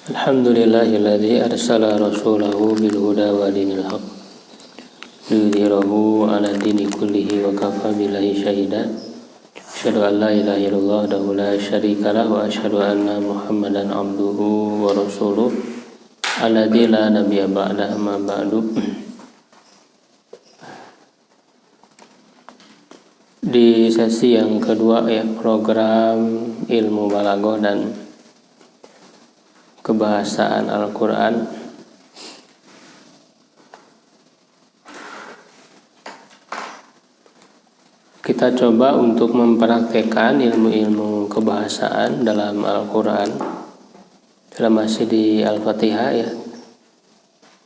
Alhamdulillahilladzi arsala rasulahu bil huda wa dinil haq liyudhhirahu 'ala dini kullihi wa kafa billahi shahida. Asyhadu an la ilaha illallah wahdahu la syarika lahu wa asyhadu anna Muhammadan abduhu wa rasuluh alladzi la nabiyya ba'da amma ba'du. Di sesi yang kedua ya program ilmu balaghah dan kebahasaan Al-Quran, kita coba untuk mempraktekkan ilmu-ilmu kebahasaan dalam Al-Quran. Dalam masih di Al-Fatihah ya,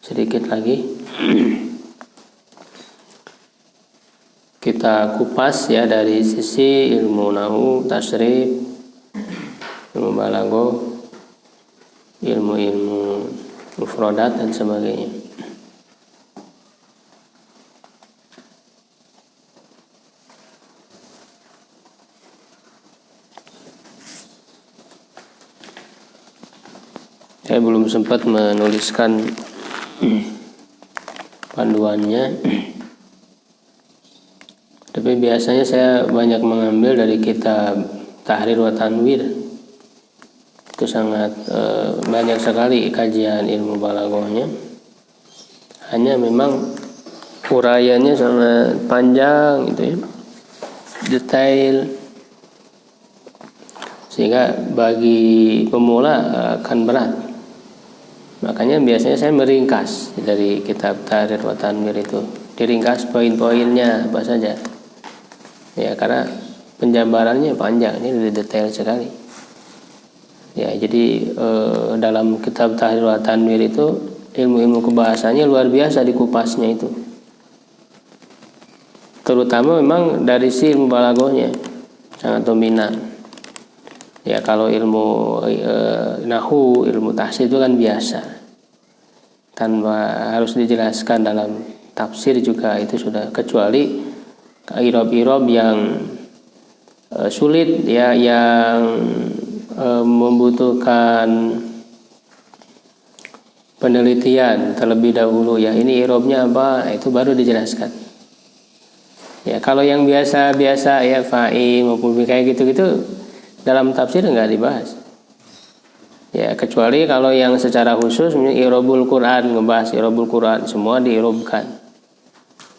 sedikit lagi kita kupas ya dari sisi ilmu nahwu, tasrif, ilmu balaghah, ilmu-ilmu mufradat dan sebagainya. Saya belum sempat menuliskan panduannya, tapi biasanya saya banyak mengambil dari kitab Tahrir wa Tanwir. Itu sangat banyak sekali kajian ilmu balaghahnya. Hanya memang uraiannya sangat panjang gitu ya, detail, sehingga bagi pemula akan berat. Makanya biasanya saya meringkas dari kitab Tahrir wa Tanwir itu, diringkas poin-poinnya apa saja ya, karena penjabarannya panjang, ini detail sekali. Ya, jadi dalam kitab Tahrir wa Tanwir itu ilmu-ilmu kebahasanya luar biasa dikupasnya itu. Terutama memang dari si ilmu balaghahnya sangat dominan. Ya, kalau ilmu nahwu, ilmu tahsir itu kan biasa, tanpa harus dijelaskan dalam tafsir juga itu sudah, kecuali irob-irob yang sulit ya, yang membutuhkan penelitian terlebih dahulu ya, ini irobnya apa, itu baru dijelaskan ya. Kalau yang biasa-biasa ya, fa'i maupun kayak gitu-gitu dalam tafsir enggak dibahas ya, kecuali kalau yang secara khusus irobul Quran, ngebahas irobul Quran, semua diirobkan.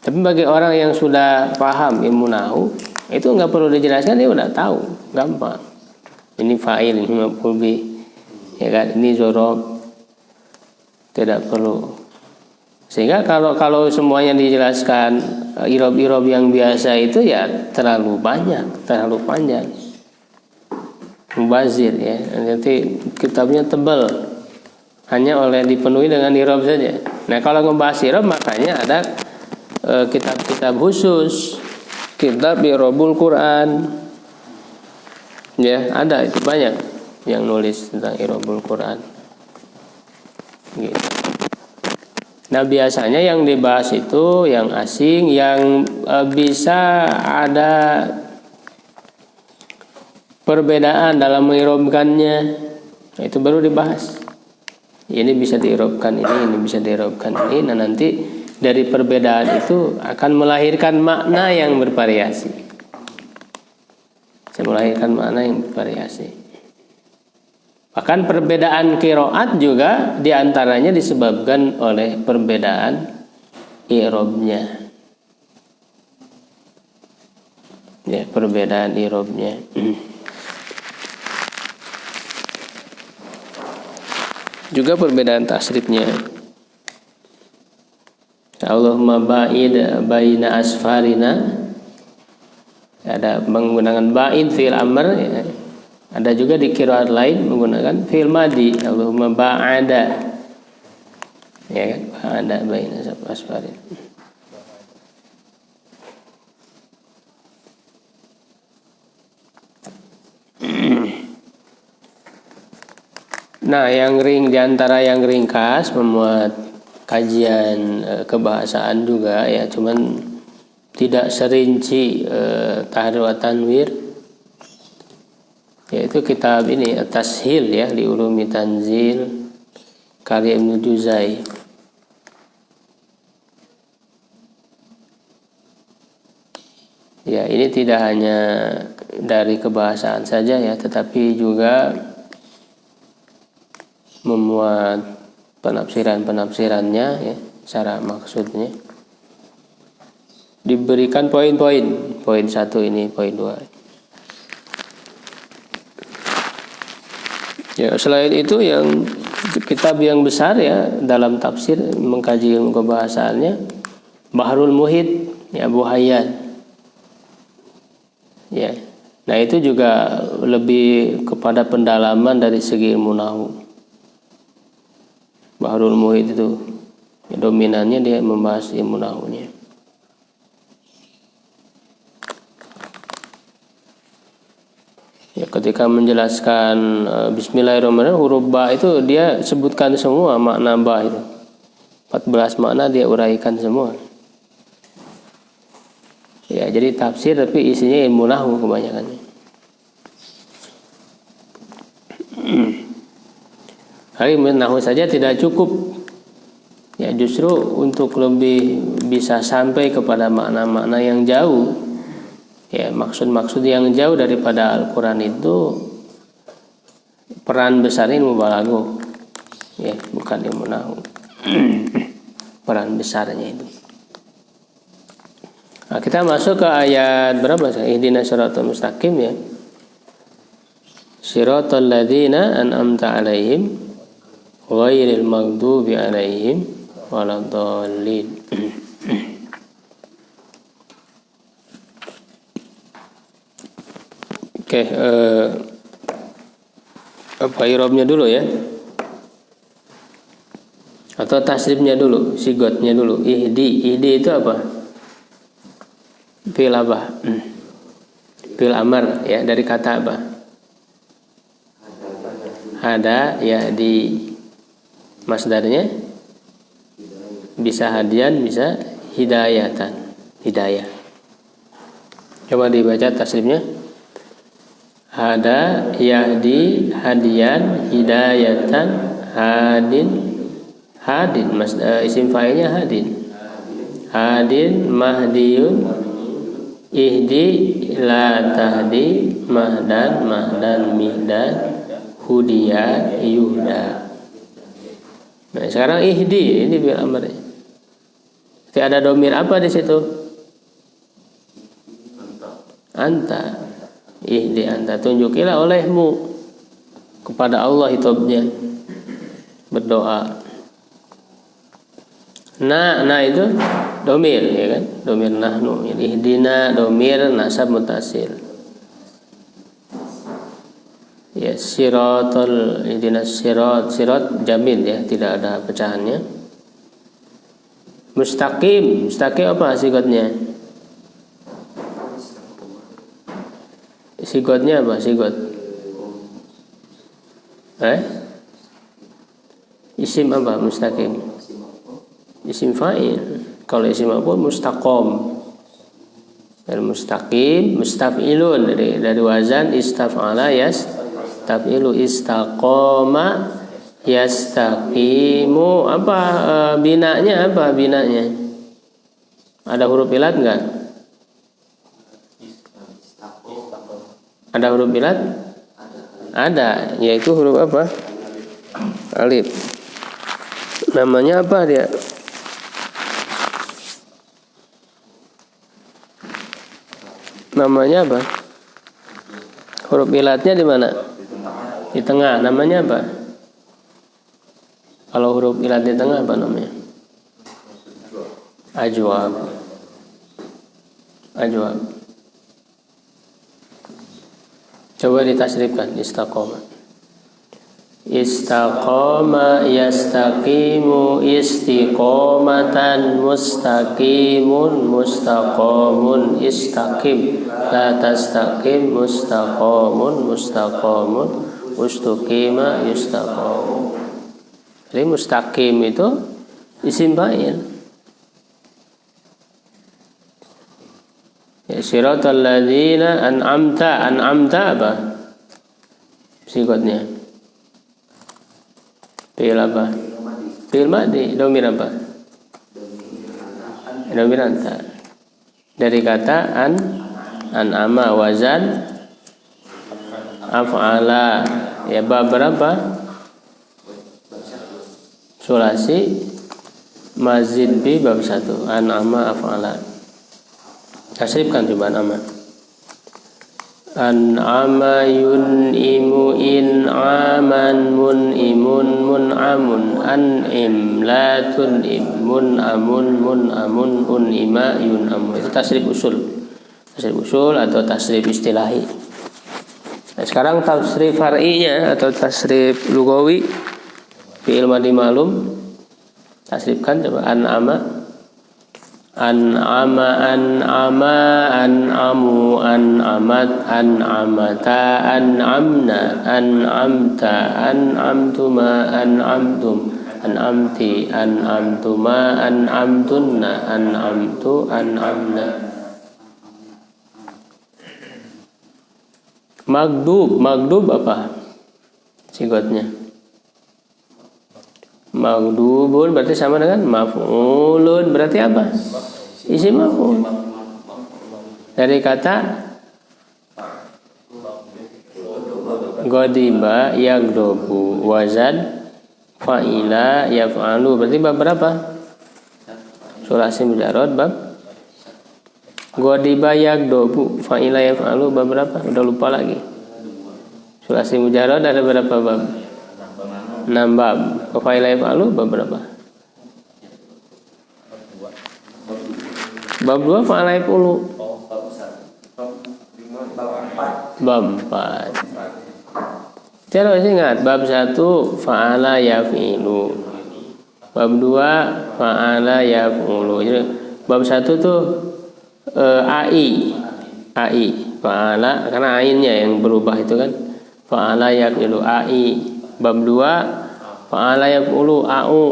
Tapi bagi orang yang sudah paham ilmu nahwu, itu enggak perlu dijelaskan, dia udah tahu, gampang. Ini fa'il, ini maf'ul bih, ya kan, ini zorob, tidak perlu. Sehingga kalau semuanya dijelaskan irob-irob yang biasa itu ya terlalu banyak, terlalu panjang, mubazir ya, nanti kitabnya tebal hanya oleh dipenuhi dengan irob saja. Nah, kalau ngebahas irob makanya ada kitab-kitab khusus, kitab irobul Quran. Ya, ada itu banyak yang nulis tentang irobul Quran. Gitu. Nah, biasanya yang dibahas itu yang asing, yang bisa ada perbedaan dalam mengirobkannya, itu baru dibahas. Ini bisa diirobkan ini bisa diirobkan ini. Nah, nanti dari perbedaan itu akan melahirkan makna yang bervariasi. Melahirkan makna yang bervariasi. Bahkan perbedaan qiraat juga diantaranya disebabkan oleh perbedaan i'rabnya. Ya, perbedaan i'rabnya. Juga perbedaan tasrifnya. Allahumma ba'id baina asfarina, ada menggunakan ba'id fi'il amr ya. Ada juga di qiraat lain menggunakan fi'il madi, Allahumma ba'ada, ya kan, ba'ada baina asfarin. Nah, yang diantara yang ringkas memuat kajian kebahasaan juga ya, cuman tidak serinci Tahrir wa Tanwir, yaitu kitab ini At-Tashil ya li Ulumi Tanzil karya Ibnu Juzai. Ya, ini tidak hanya dari kebahasaan saja ya, tetapi juga memuat penafsirannya ya, secara maksudnya. Diberikan poin-poin, poin 1 ini, poin 2. Ya, selain itu yang kitab yang besar ya dalam tafsir mengkaji ilmu kebahasaannya, Bahrul Muhit ya, Abu Hayyan. Ya. Nah, itu juga lebih kepada pendalaman dari segi ilmu nahwu. Bahrul Muhit itu ya, dominannya dia membahas ilmu nahwunya. Ya, ketika menjelaskan Bismillahirrahmanirrahim, huruf ba itu dia sebutkan semua makna ba itu. 14 makna dia uraikan semua. Ya, jadi tafsir tapi isinya ilmu nahwu kebanyakannya. Ilmu nahwu saja tidak cukup. Ya, justru untuk lebih bisa sampai kepada makna-makna yang jauh, ya, maksud-maksud yang jauh daripada Al-Quran itu, peran besar ilmu balaghah. Ya, bukan ilmu nahwu. Peran besarnya itu. Nah, kita masuk ke ayat berapa? Ihdinas siratal mustaqim ya. Siratal ladzina an'amta 'alaihim ghairil maghdubi 'alaihim waladdallin. Oke, apa irobnya dulu ya? Atau tasrifnya dulu, sigotnya dulu. Ihdi itu apa? Fi'il apa? Fi'il amar ya, dari kata apa? Hada ya, di masdarnya bisa hadian, bisa hidayatan, hidayah. Coba dibaca tasrifnya. Hada yahdi hadian hidayatan hadin. Hadin isim fa'ilnya hadin. Hadin mahdiyun ihdi la tahdi mahdan mihdan hudiya yuhda. Nah, sekarang ihdi ini fi'il amr. Jadi ada domir apa di situ? Anta. Ihdi anta, tunjukilah olehmu kepada Allah hitobnya, berdoa. Nah itu domir ya kan, domir nahnu. Ihdina domir nasab mutasil. Ya, siratal, ihdinas sirat jamil ya, tidak ada pecahannya. Mustaqim apa sigotnya? Sigotnya apa sigot? Isim apa mustaqim? Isim fa'il. Kalau isim apa? Mustaqom. Dan mustaqim, mustaf'ilun dari wazan istaf'ala yastafilu, istaqoma yastaqimu. Apa binanya? Apa binanya? Ada huruf ilat enggak? Ada huruf ilat? Ada, yaitu huruf apa? Alif. Namanya apa dia? Namanya apa? Huruf ilatnya di mana? Di tengah. Namanya apa? Kalau huruf ilat di tengah apa namanya? Ajwab. Coba ditasrifkan istaqoma. Istaqoma yastaqimu istiqomatan mustaqimun mustaqomun istaqim la tastaqim mustaqomun mustaqomun ustuqima yustaqom. Jadi mustaqim itu isim fa'il. Ya, siratal ladzina an'amta apa? Sigotnya fi'il apa? Fi'il madhi dhamir apa? Dhamir anta. Dari kata an'ama wazan af'ala. Ya bab berapa? Sulasi mazid bi bab 1 an'ama af'ala. Tasrifkan coba an'ama yun'imu in'aman mun'imun mun'amun an'im la tun'im mun'amun mun'amun un'ima yun'amu. Itu tasrif usul atau tasrif istilahi. Nah, sekarang tasrif far'inya atau tasrif lugawi fi'il madhi ma'lum. Tasrifkan coba an'ama an'ama an'amu an'amat an'amata an'amna an'amta an'amtuma an'amtum an'amti an'amtuma an'amtunna an'amtu an'amna. Magdub apa sigotnya? Magdubun berarti sama dengan maf'ulun, berarti apa? Isim maf'ul. Dari kata ghadiba yaghdabu wazan fa'ila yaf'alu, berarti bab berapa? Sulasi mujarrad bab ghadiba yaghdabu fa'ila yaf'alu bab berapa? Udah lupa lagi. Sulasi mujarrad ada berapa bab? 6 bab. Fa'ila yaf'alu bab berapa? Bab 2 fa'ala yaf'ulu. Bab 4. Terus ingat bab 1 fa'ala yaf'ilu. Bab 2 fa'ala yaf'ulu. Jadi bab 1 tuh ai fa'ala karena ainnya yang berubah itu kan. Fa'ala yaf'ilu ai. Bab 2 fa'ala yaf'ulu a'u.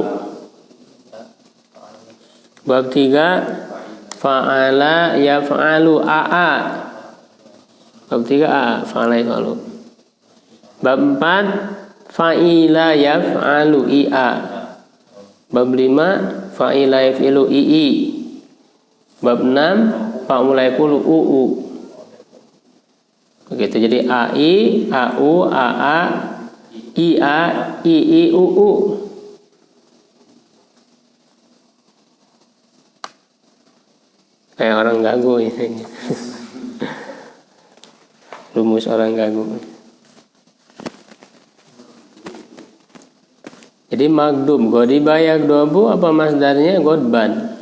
Bab 3 fa'ala yaf'alu a'a. Bab 3 a'a fa'ala yaf'alu. Bab 4 fa'ila yaf'alu i'a. Bab 5 fa'ila yaf'ilu i'i. Bab 6 fa'ula yaf'ulu u'u. Begitu, jadi ai, a'u, a'a, ia, ii, uu. Kayak orang gagu ini. Rumus orang gagu. Jadi magdub ghadiba yaghdabu apa masdarnya? Godban.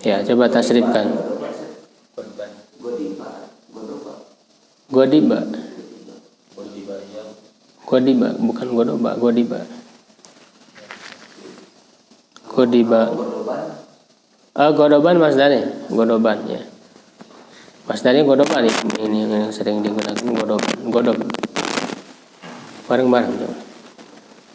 Ya, coba tasrifkan. Ghadiba bukan godoba, ghadiba. Godoban masdarnya, godoban ya. Masdarnya godoban ini yang sering digunakan godob. Bareng-bareng coba.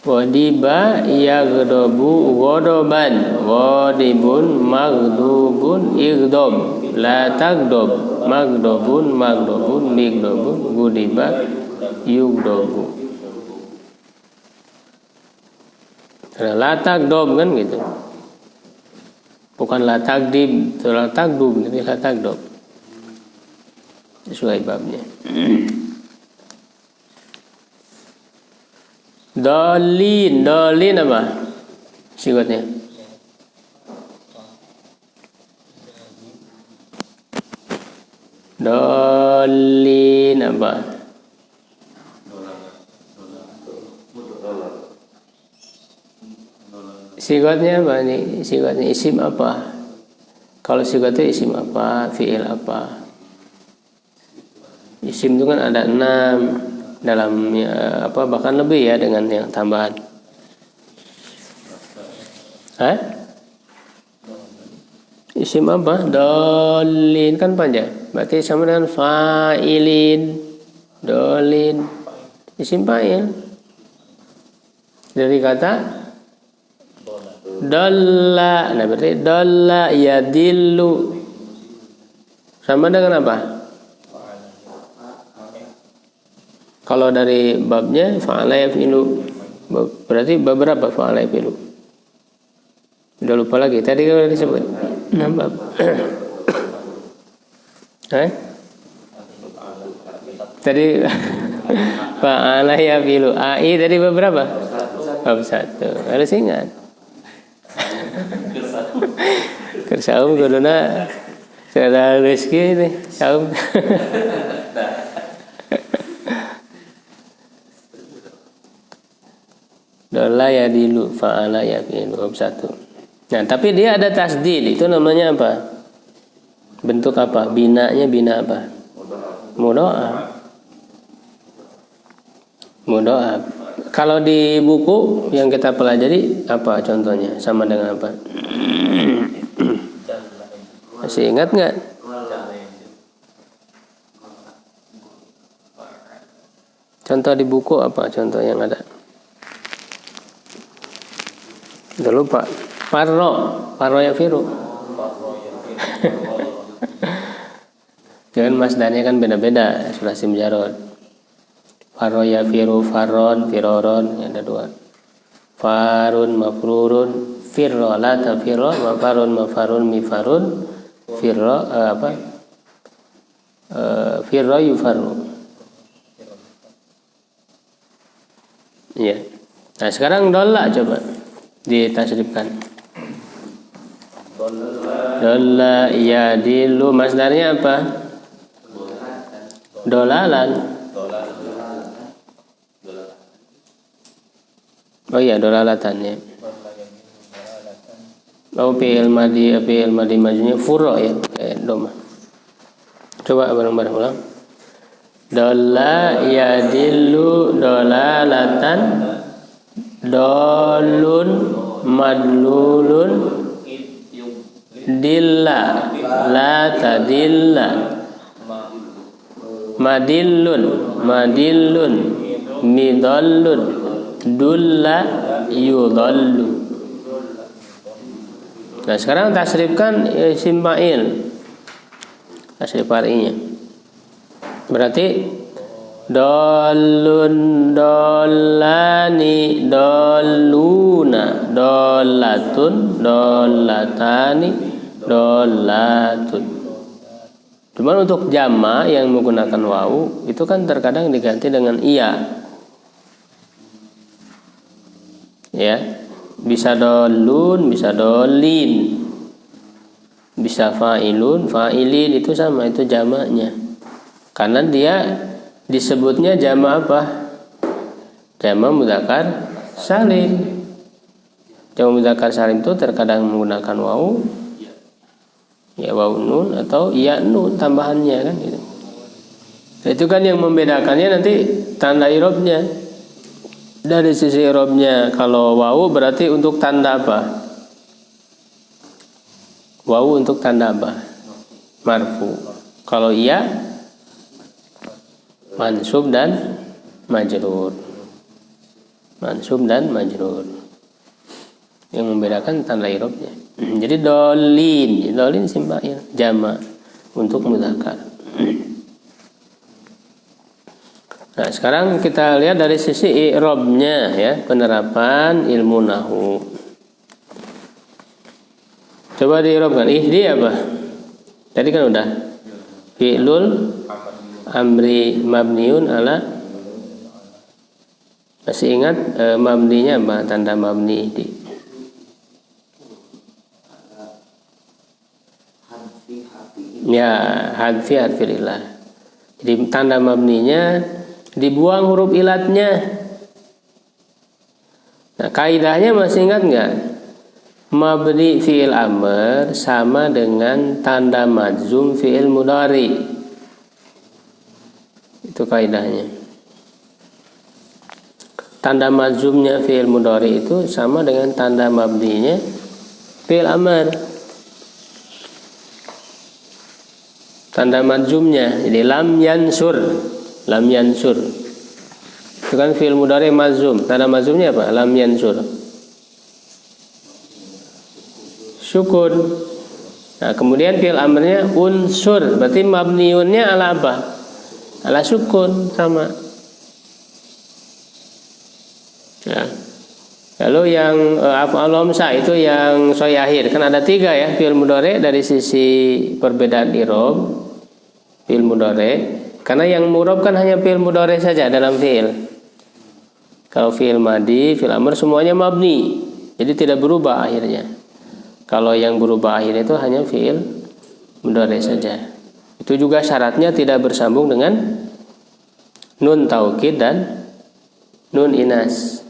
Ghadiba yaghdabu godoban, ghadibun maghdubun ighdab, la taghdab, maghdubun mighdabun, ghadiba yughdabu. Latak dob kan gitu, bukan latak dib, latak dub, tapi latak dob sesuai babnya. Dolin apa sifatnya? Dolin apa? Sigatnya apa nih? Sigatnya isim apa? Kalau sigatnya isim apa? Fi'il apa? Isim itu kan ada 6 dalamnya apa bahkan lebih ya dengan yang tambahan. Isim apa? Dolin kan panjang. Berarti sama dengan fa'ilin. Dolin. Isim fa'il. Dari kata dalla, nah berarti dalla yadillu sama dengan apa? Kalau dari babnya fa'ala yaf'ilu, Berarti beberapa fa'ala yafilu. Udah lupa lagi. Tadi kalau disebut nambah. Tadi fa'ala yafilu. Ai tadi beberapa? Bab 1. Harus ingat. Kersaum kuduna sada rezeki ini saum. Dola ya dilu fa'ala ya fi'lu bab 1. Nah, tapi dia ada tasdid. Itu namanya apa? Bentuk apa? Binanya bina apa? Mudha'af. Mudha'af. Kalau di buku yang kita pelajari apa contohnya? Sama dengan apa? Masih ingat nggak? Contoh di buku apa? Contoh yang ada? Udah lupa. Farro ya firu. Jangan masdarnya kan beda-beda. Sulasi mujarrad. Farro ya firu, farron, firoron, ada 2. Farun, mafrurun, firro, la tafirro, mafarun, mafarun, mifarun, firro, firro yufarru. Iya. Nah, sekarang dolla coba ditasrifkan. Dolla yadilu, masdarnya apa? Dolalan. Oh iya, dolalatan ya. Oh, fi'il madhi majunya furo ya, kayak doma. Coba bareng-bareng ulang. Dolla yadillu dolalatan, dolun madlulun, dilla la tadilla, madillun midallun, dulla yudallu. Nah, sekarang tasrifkan isim fa'il. Tasrif far'inya. Berarti dolun, dollani, dolluna, dollatun, dollatani, dollatun. Cuman untuk jama yang menggunakan wawu itu kan terkadang diganti dengan iya. Ya, bisa dolun, bisa dolin, bisa fa'ilun, fa'ilin, itu sama, itu jamaknya. Karena dia disebutnya jamak apa? Jamak mudzakkar salim. Jamak mudzakkar salim itu terkadang menggunakan wawu, ya wawu nun atau ya nun tambahannya kan gitu. Itu kan yang membedakannya nanti tanda i'rabnya. Dari sisi i'rabnya, kalau wawu berarti untuk tanda apa? Wawu untuk tanda apa? Marfu. Kalau iya, mansub dan majrur. Mansub dan majrur. Yang membedakan tanda i'rabnya. Jadi dolin simpai jama untuk mudzakkar. Nah, sekarang kita lihat dari sisi i'rabnya ya, penerapan ilmu nahwu. Coba di-i'rabkan. Ihdi apa? Tadi kan udah. Fi'lul amri mabniun ala. Masih ingat mabninya apa? Tanda mabni ihdi. Ya, hadfi harfilillah. Jadi tanda mabninya dibuang huruf ilatnya. Nah, kaidahnya masih ingat nggak? Mabni fi'il amr sama dengan tanda majzum fi'il mudhari. Itu kaidahnya. Tanda majzumnya fi'il mudhari itu sama dengan tanda mabninya fi'il amr. Tanda majzumnya, jadi lam yansur. Lam yansur itu kan fi'il mudhari mazum. Tanda mazumnya apa? Lam yansur, sukun. Nah, kemudian fi'il amrnya unsur, berarti mabniunnya ala apa? Ala sukun, sama ya. Lalu yang af'al hamzah itu yang soi akhir. Kan ada 3 ya fi'il mudhari dari sisi perbedaan i'rab fi'il mudhari. Karena yang mu'rab kan hanya fi'il mudhari saja dalam fi'il. Kalau fi'il madi, fi'il amr semuanya mabni. Jadi tidak berubah akhirnya. Kalau yang berubah akhir itu hanya fi'il mudhari saja. Itu juga syaratnya tidak bersambung dengan nun taukid dan nun inas.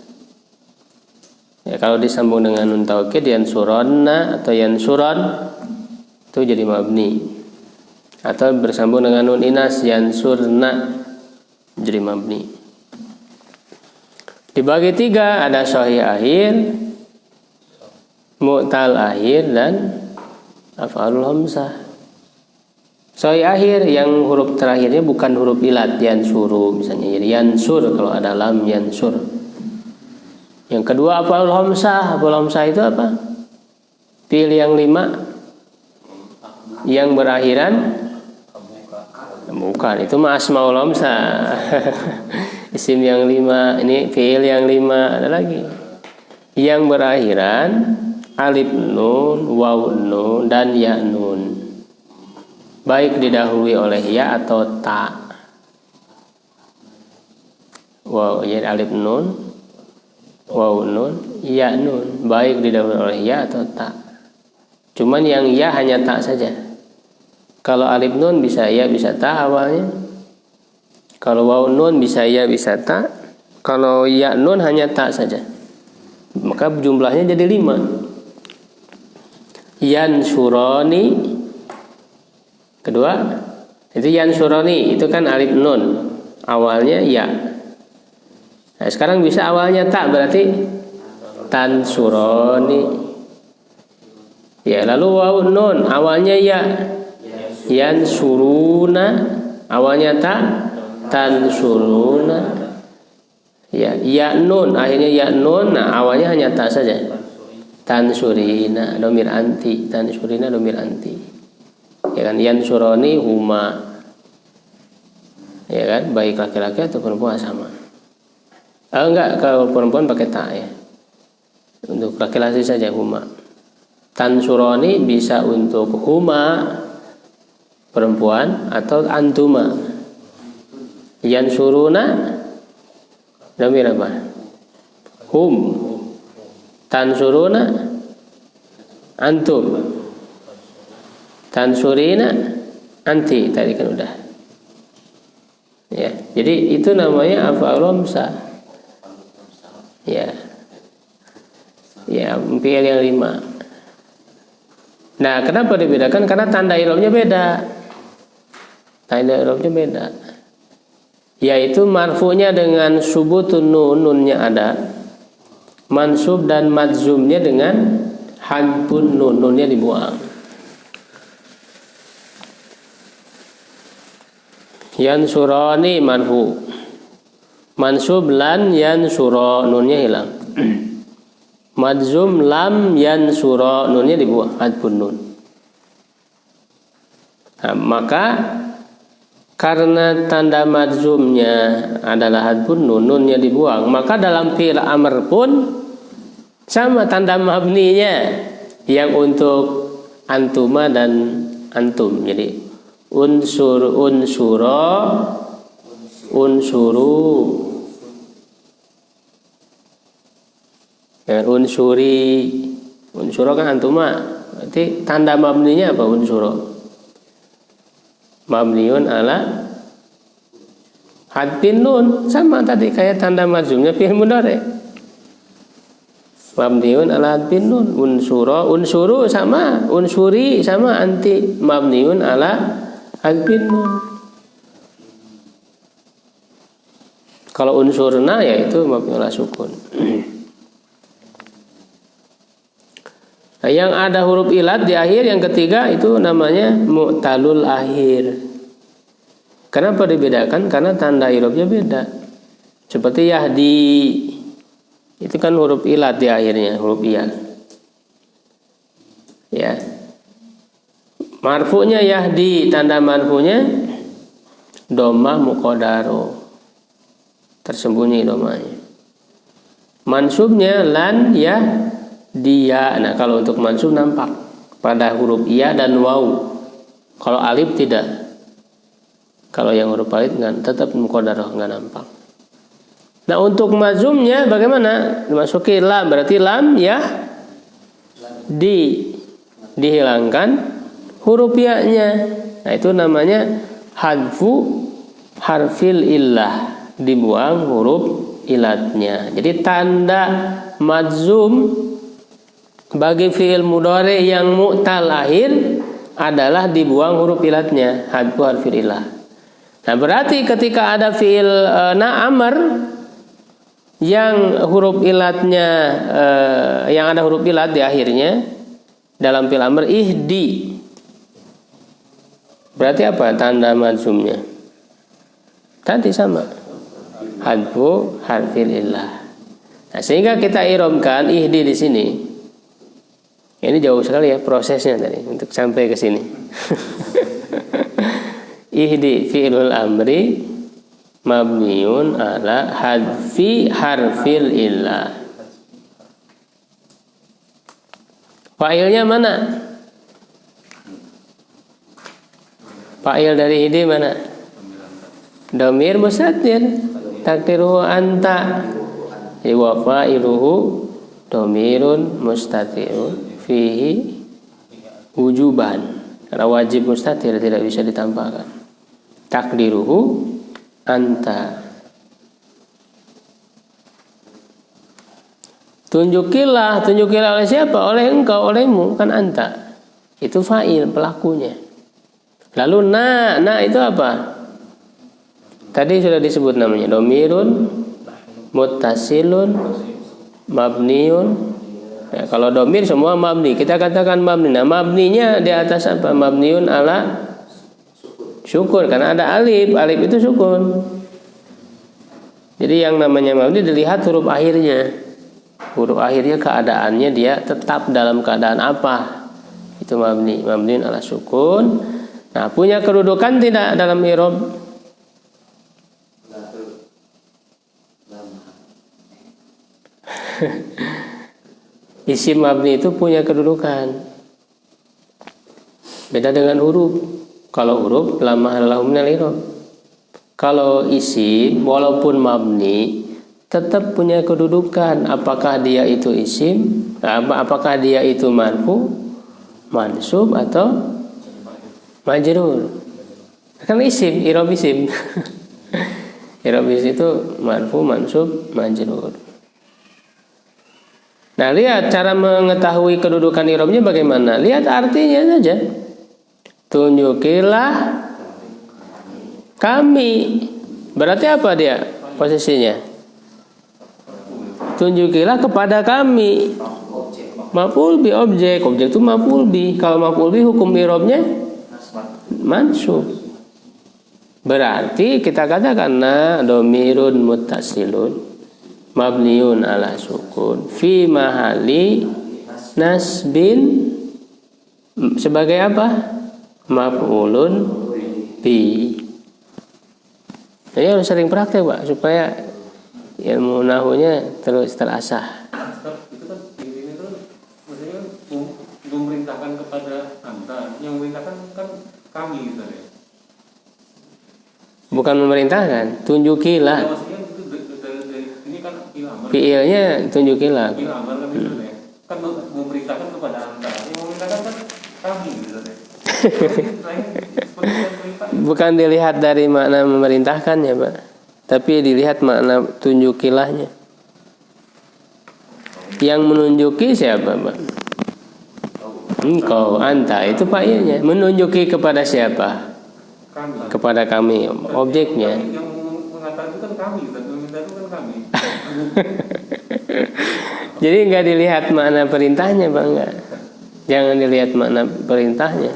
Ya, kalau disambung dengan nun taukid yansuronna atau yansuron itu jadi mabni. Atau bersambung dengan nun inas yansurna jadi mabni. Dibagi 3 ada sahih akhir, mu'tal akhir dan af'alul hamzah. Sahih akhir yang huruf terakhirnya bukan huruf ilat, yansuru misalnya, jadi yansur kalau ada lam yansur. Yang kedua af'alul hamzah. Af'alul hamzah itu apa? Fi'il yang 5 yang berakhiran bukan, itu mah asmaul hamzah. Isim yang 5, ini fi'il yang 5, ada lagi yang berakhiran alif nun, waw nun dan ya nun, baik didahului oleh ya atau ta. Waw, jadi alif nun, waw nun, ya nun, baik didahului oleh ya atau ta. Cuman yang ya hanya ta saja. Kalau alif nun bisa ya bisa ta awalnya. Kalau waw nun bisa ya bisa ta. Kalau ya nun hanya ta saja. Maka jumlahnya jadi 5. Yansuroni. Kedua itu yansuroni, itu kan alif nun, awalnya ya. Nah, sekarang bisa awalnya ta, berarti tansuroni. Ya, lalu waw nun awalnya ya, yansuruna, awalnya ta, tansuruna. Ya nun akhirnya ya nun, nah awalnya hanya ta saja, tansurina domir anti, tansurina domir anti. Ya kan, yansuroni huma, ya kan, baik laki-laki atau perempuan sama. Enggak, kalau perempuan pakai ta ya. Untuk laki-laki saja huma. Tansuroni bisa untuk huma perempuan atau antuma. Yansuruna domir apa? Hum. Tansuruna antum. Tansurina anti, tadi kan udah. Ya, jadi itu namanya af'alul hamzah. Ya. Ya, fi'il yang 5. Nah, kenapa dibedakan? Karena tanda i'rabnya beda. Tanda i'rabnya beda. Yaitu marfu'nya dengan subutun nun, nunnya ada. Mansub dan madzumnya dengan hadfun nun, nunnya dibuang. Yansurani marfu, mansub lan yansuro, nunnya hilang. Madzum lam yansuro, nunnya dibuang, hadfun nun. Nah, maka karena tanda madzumnya adalah hadfun nun, nunnya dibuang, maka dalam fi'il amr pun sama tanda mabninya yang untuk antuma dan antum. Jadi unsur, unsuro, unsuru, ya, unsuri, unsuro kan antuma. Berarti tanda mabninya apa unsuro? Mabniun ala hadfin nun, sama tadi kayak tanda madzumnya fi'il mudhari. Mabniun ala hadfin nun, unsuro, unsuru sama, unsuri sama, anti mabniun ala hadfin nun. Kalau unsurna yaitu mabni ala sukun. Nah, yang ada huruf ilat di akhir yang ketiga itu namanya mu'talul akhir. Kenapa dibedakan? Karena tanda i'rabnya beda. Seperti yahdi, itu kan huruf ilat di akhirnya, huruf iya. Ya. Marfu'nya yahdi, tanda marfu'nya dhammah muqaddaro. Tersembunyi dhammahnya. Mansubnya lan ya dia. Nah, kalau untuk mansub nampak pada huruf ya dan waw. Kalau alif tidak. Kalau yang huruf alif nggak, tetap muqaddarah, nggak nampak. Nah, untuk mazumnya bagaimana? Dimasuki lam, berarti lam ya dihilangkan huruf ya-nya. Nah, itu namanya hadfu harfil illah, dibuang huruf ilatnya. Jadi tanda mazum bagi fi'il mudhari yang mu'tal akhir adalah dibuang huruf ilatnya, hadfu harfil illah. Nah, berarti ketika ada fi'il na'amr yang huruf ilatnya yang ada huruf ilat di akhirnya dalam fi'il amr ihdi, berarti apa tanda mazumnya? Tadi sama, hadfu harfil illah. Nah, sehingga kita irobkan ihdi di sini. Ini jauh sekali ya prosesnya tadi untuk sampai ke sini. Ihdi fi'lul amri mabniun ala hadfi harfil illah. Fa'ilnya mana? Fa'il dari ihdi mana? Dhamir mustatir, takdiruhu anta. Wa fa'iluhu dhamirun mustatirun fihi wujuban. Karena wajib mustatir tidak bisa ditambahkan. Takdiruhu anta. Tunjukilah oleh siapa? Oleh engkau, olehmu, kan anta. Itu fa'il, pelakunya. Lalu na itu apa? Tadi sudah disebut namanya, dhamirun muttasilun mabniun. Ya, kalau dhamir semua mabni, kita katakan mabni. Nah, mabninya di atas apa? Mabniun ala sukun, karena ada alif. Alif itu sukun. Jadi yang namanya mabni dilihat huruf akhirnya. Huruf akhirnya keadaannya dia tetap dalam keadaan apa? Itu mabni. Mabniun ala sukun. Nah, punya kedudukan tidak dalam i'rab? Isim mabni itu punya kedudukan. Beda dengan huruf. Kalau huruf la mahalla lahu minal i'rab. Kalau isim walaupun mabni tetap punya kedudukan. Apakah dia itu isim? Apakah dia itu marfu, mansub atau majrur? Kan isim, i'rab isim. I'rab isim itu marfu, mansub, majrur. Nah, lihat cara mengetahui kedudukan i'rabnya bagaimana? Lihat artinya saja. Tunjukilah kami. Berarti apa dia posisinya? Tunjukilah kepada kami. Maf'ul bi objek. Objek itu maf'ul bi. Kalau maf'ul bi hukum i'rabnya mansub. Berarti kita katakan dhamirun muttasilun mabniun ala sukun fi mahali nasbin sebagai apa? Maf'ulun bi. Jadi harus sering praktek, Pak, supaya ilmu nahunya terus terasah. Itu kan ini tuh maksudnya memerintahkan kepada anta, yang memerintahkan kan kami gitu ya. Bukan memerintahkan, tunjukilah. Maksudnya itu dari ini kan ilhamar. Fi'ilnya tunjukilah. Ilhamar kan gitu ya. Kan memerintahkan kepada anta. Yang memerintahkan kan kami gitu ya. Bukan dilihat dari makna memerintahkannya, Pak, tapi dilihat makna tunjukilahnya. Yang menunjuki siapa, Pak? Engkau, anta, itu fa'ilnya. Menunjuki kepada siapa? Kami. Kepada kami, objeknya. Yang mengatakan itu kan kami, dan meminta itu kan kami. Jadi nggak dilihat makna perintahnya, Pak, enggak. Jangan dilihat makna perintahnya.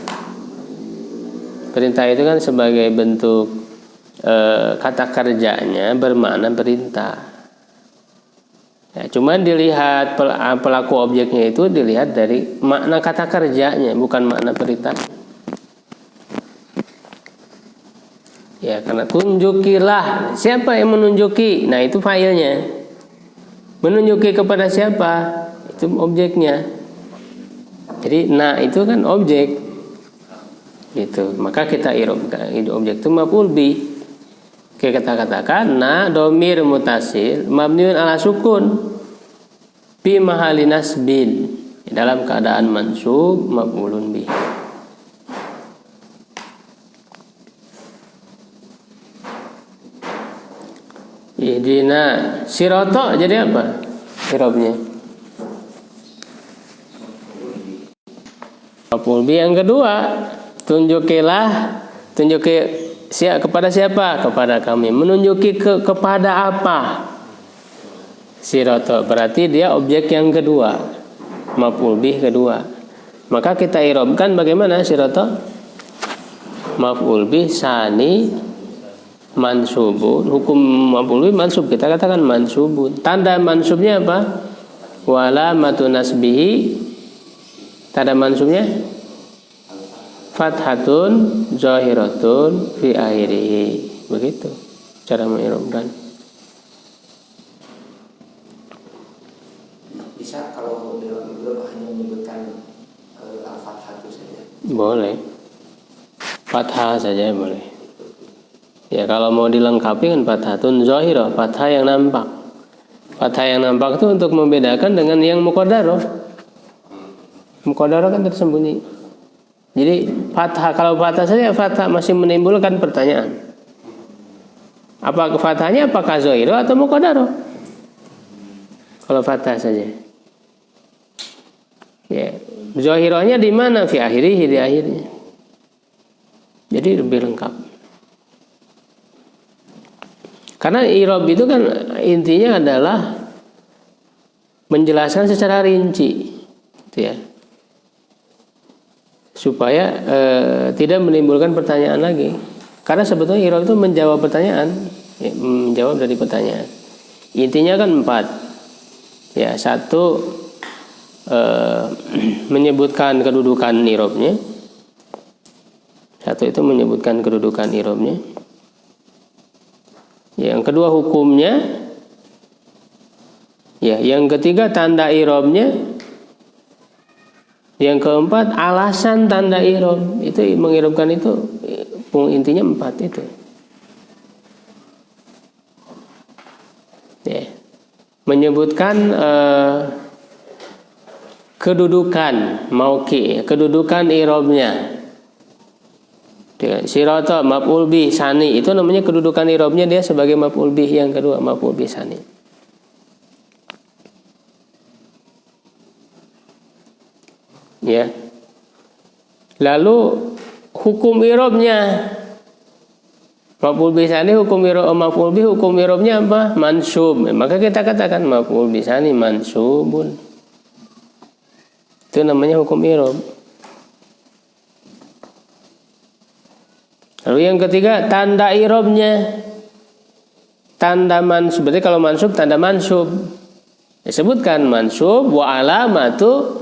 Perintah itu kan sebagai bentuk kata kerjanya bermakna perintah. Ya, cuman dilihat pelaku objeknya itu dilihat dari makna kata kerjanya, bukan makna perintah. Ya, karena tunjukilah. Siapa yang menunjuki? Nah, itu failnya. Menunjuki kepada siapa? Itu objeknya. Jadi na itu kan objek. Gitu. Maka kita i'rabkan objek itu maf'ul bih. Kita katakan na dhamir mutasil mabniun ala sukun fi mahalli nasbin, dalam keadaan mansub maf'ulun bih. Ihdina sirata jadi apa? I'rabnya maf'ul bih. Yang kedua, tunjuki kepada siapa? Kepada kami. Menunjuki kepada apa? Sirata berarti dia objek yang kedua, maf'ul bih kedua. Maka kita i'rabkan bagaimana sirata? Maf'ul bih sani mansubun. Hukum maf'ul bih mansub, kita katakan mansubun. Tanda mansubnya apa? Walamatu nasbihi, tanda mansubnya fathatun zahiratun fi akhirih. Begitu cara mengirobkan. Bisa kalau dalam Ibnu hanya menyebutkan al-fathatu saja. Boleh. Fathah saja boleh. Ya kalau mau dilengkapi kan fathatun zahirah, fathah yang nampak. Fathah yang nampak itu untuk membedakan dengan yang muqaddarah. Muqaddarah kan tersembunyi. Jadi fathah, kalau fathah saja fathah masih menimbulkan pertanyaan. Apa fathahnya apakah zahirah atau muqaddarah? Kalau fathah saja. Ya, zahirahnya di mana? Fi akhirih, di akhirnya. Jadi lebih lengkap. Karena i'rab itu kan intinya adalah menjelaskan secara rinci, gitu ya, supaya tidak menimbulkan pertanyaan lagi. Karena sebetulnya i'rab itu menjawab pertanyaan, ya, menjawab dari pertanyaan. Intinya kan 4. Ya, 1 menyebutkan kedudukan i'rabnya. 1 itu menyebutkan kedudukan i'rabnya. Yang kedua hukumnya. Ya, yang ketiga tanda i'rabnya. Yang keempat alasan tanda i'rab. Itu meng'irabkan itu intinya 4 itu. Ya. Menyebutkan kedudukan mauqi, kedudukan i'rabnya. Sirata maf'ul bih sani, itu namanya kedudukan i'rabnya, dia sebagai maf'ul bih yang kedua, maf'ul bih sani. Ya. Lalu hukum i'rabnya maf'ul bih sani, hukum i'rab maf'ul bih, hukum i'rabnya apa? Mansub. Maka kita katakan maf'ul bih sani mansubun. Itu namanya hukum i'rab. Lalu yang ketiga tanda i'rabnya. Tanda mansub. Berarti kalau mansub tanda mansub. Disebutkan mansub wa alamatu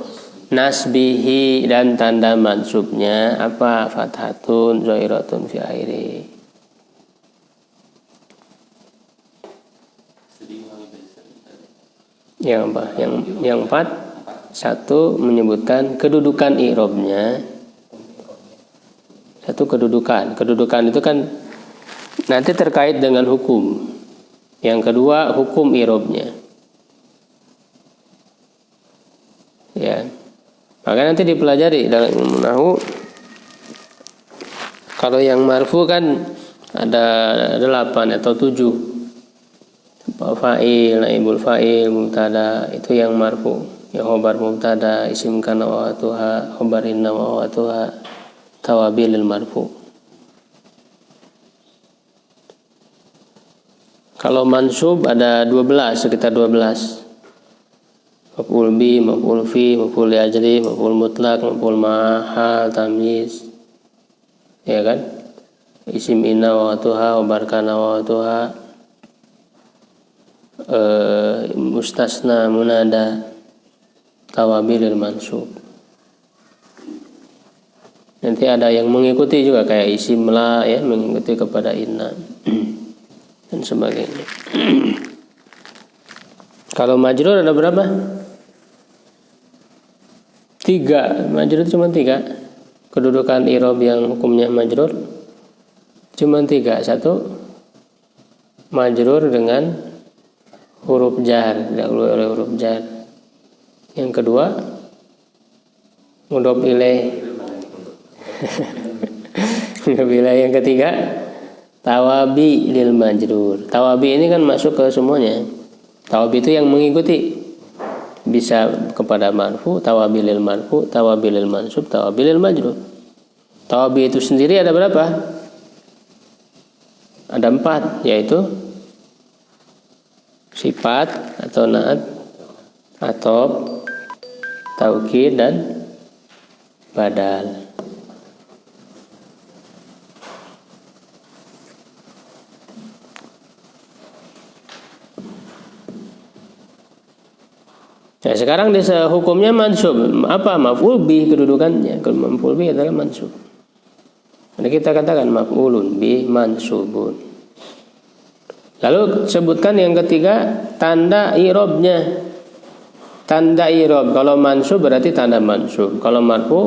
nasbihi, dan tanda mansubnya apa? Fathatun zahiratun fi akhirih. Yang apa? Yang 4. 1 menyebutkan kedudukan i'rabnya. 1 kedudukan. Kedudukan itu kan nanti terkait dengan hukum. Yang kedua hukum i'rabnya. Ya. Maka nanti dipelajari dalam ilmu nahwu. Kalau yang marfu kan ada 8 atau 7. Fa'il, naibul fa'il, mubtada, itu yang marfu. Ya khobar mubtada, isim kana wa atuha, khobar inna wa atuha, tawabilil marfu. Kalau mansub ada 12, sekitar 12. Maf'ul bi, maf'ul fi, maf'ul li ajli, maf'ul mutlak, maf'ul mahal, tamyiz. Ya kan? Isim inna wa atuha, khobar kana wa atuha, mustasna, munada, tawabilil mansub. Nanti ada yang mengikuti juga kayak isim la, ya, mengikuti kepada inna dan sebagainya. Kalau majrur ada berapa? 3. Majrur cuma 3. Kedudukan i'rab yang hukumnya majrur cuma 3. 1, majrur dengan huruf jar, didahului oleh huruf jar. Yang kedua, mudhof ilaih. Yang ketiga, tawabi lil majrur. Tawabi ini kan masuk ke semuanya. Tawabi itu yang mengikuti, bisa kepada marfu, tawabi lil marfu, tawabi lil mansub, tawabi lil majrur. Tawabi itu sendiri ada berapa? Ada 4, yaitu sifat atau naat, atop, taukid, dan badal. Nah, sekarang hukumnya mansub. Apa? Maf'ul bih kedudukannya. Kalau maf'ul bih adalah mansub. Jadi kita katakan maf'ulun bih mansubun. Lalu sebutkan yang ketiga, tanda i'rabnya. Tanda i'rab kalau mansub berarti tanda mansub. Kalau marfu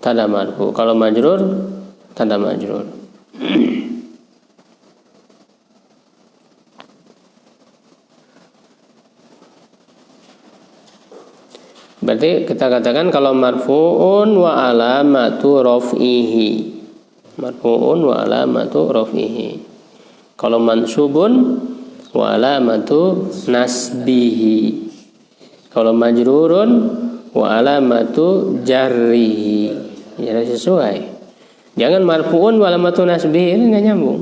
tanda marfu. Kalau majrur tanda majrur. Berarti kita katakan kalau marfu'un wa alamatu raf'ihi. Marfu'un wa alamatu raf'ihi. Kalau mansubun wa alamatu nasbihi. Kalau majrurun wa alamatu jarrihi. Ya sesuai. Jangan marfu'un wa alamatu nasbihi, ini enggak nyambung.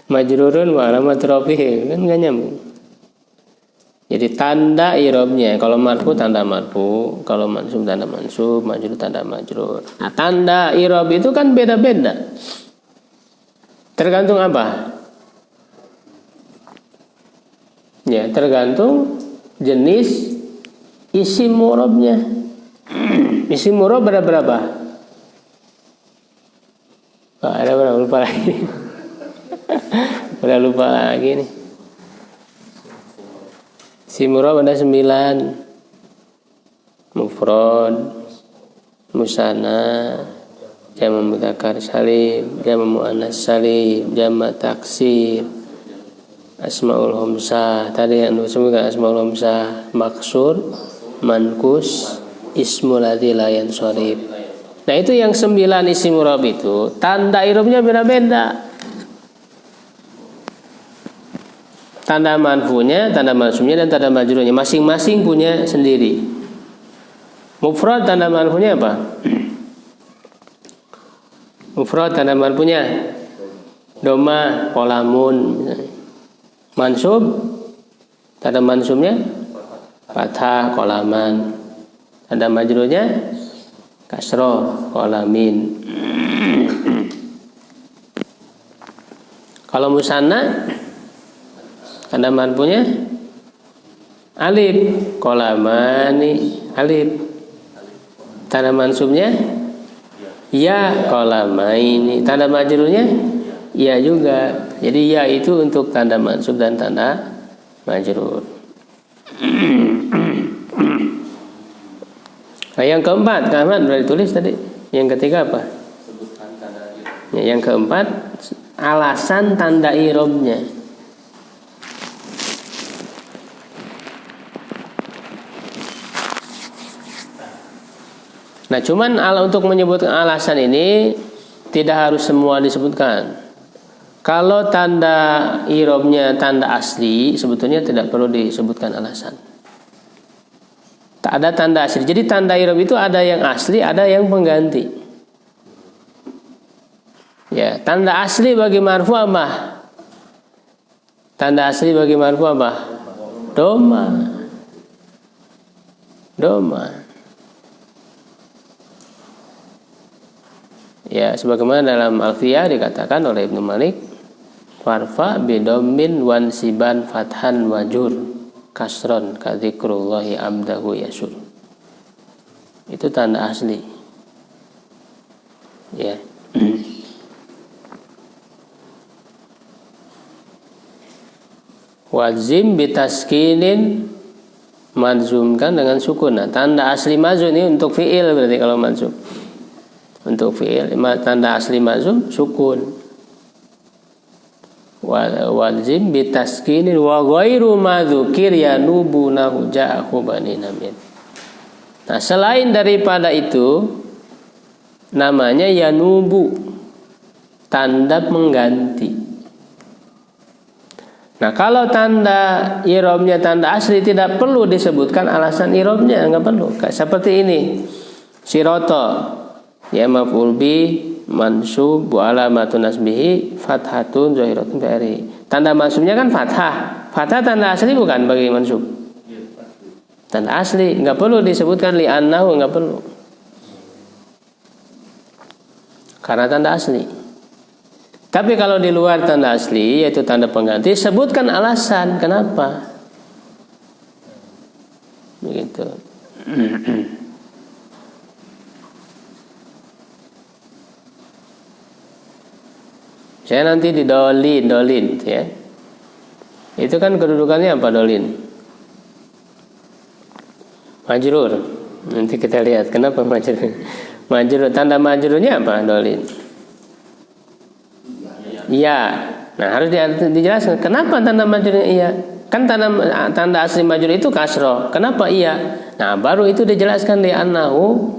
Majrurun wa alamatu raf'ihi, kan enggak nyambung. Jadi tanda i'rabnya, kalau marfu tanda marfu, kalau mansub tanda mansub, majrur tanda majrur. Nah, tanda i'rab itu kan beda-beda. Tergantung apa? Ya, tergantung jenis isim mu'rabnya. Isim mu'rab ada berapa? Ada berapa? Lupa lagi. Udah lupa lagi nih. Isim mu'rab ada 9. Mufrad, musanna, jamak mudzakkar salim, jamak muannas salim, jamak taksir, asmaul khamsah. Tadi yang disebutkan asmaul khamsah, maksur, mankus, ismul ladzi la yansharif. Nah, itu yang 9 isim mu'rab itu tanda i'rabnya beda-beda. Tanda manfunya, tanda mansubnya, dan tanda majrurnya masing-masing punya sendiri. Mufrad tanda manfunya apa? Mufrad tanda manfunya doma, qalamun. Mansub tanda mansubnya fathah, qalaman. Tanda majrurnya kasroh, qalamin. Kalau musanna tanda manfunya alif, qalamani, alif. Tanda mansubnya ya, qalamaini. Tanda majrurnya ya juga. Jadi ya itu untuk tanda mansub dan tanda majrur. Nah, yang keempat, kapan sudah ditulis tadi? Yang ketiga apa? Ya, yang keempat, alasan tanda i'rabnya. Nah, cuman untuk menyebutkan alasan ini tidak harus semua disebutkan. Kalau tanda i'rabnya tanda asli, sebetulnya tidak perlu disebutkan alasan. Tak ada tanda asli. Jadi tanda i'rab itu ada yang asli, ada yang pengganti. Ya, tanda asli bagi marfu apa? Tanda asli bagi marfu apa? Doma. Doma. Ya, sebagaimana dalam Alfiyah dikatakan oleh Ibnu Malik, warfa bidommin wansiban fathan wajur kasron kadzikrullahi abdahu yasur. Itu tanda asli. Ya. Wazim bitaskinin, manzumkan dengan sukun. Nah, tanda asli mazum ini untuk fiil berarti kalau manzum. Untuk fiil tanda asli mazum sukun. Wazim bitaskinin wa ghairu madzukir yanubunahu ja'ahu bani Namir. Nah, selain daripada itu namanya yanubu, tanda pengganti. Nah, kalau tanda irobnya tanda asli tidak perlu disebutkan alasan irobnya, nggak perlu. Seperti ini, siroto, ya maf'ul bi mansub wa alamatun nasbihi fathatun zahiratun fi. Tanda mansubnya kan fathah. Fathah tanda asli bukan bagi mansub. Tanda asli, nggak perlu disebutkan li'annahu, nggak perlu. Karena tanda asli. Tapi kalau di luar tanda asli, yaitu tanda pengganti, sebutkan alasan kenapa. Begitu. Saya nanti di dolin, ya. Itu kan kedudukannya apa dolin? Majrur. Nanti kita lihat kenapa majrur. Majrur, tanda majrurnya apa dolin? Iya. Nah, harus dijelaskan kenapa tanda majrurnya iya. Kan tanda asli majrur itu kasroh. Kenapa iya? Nah, baru itu dijelaskan li'annahu.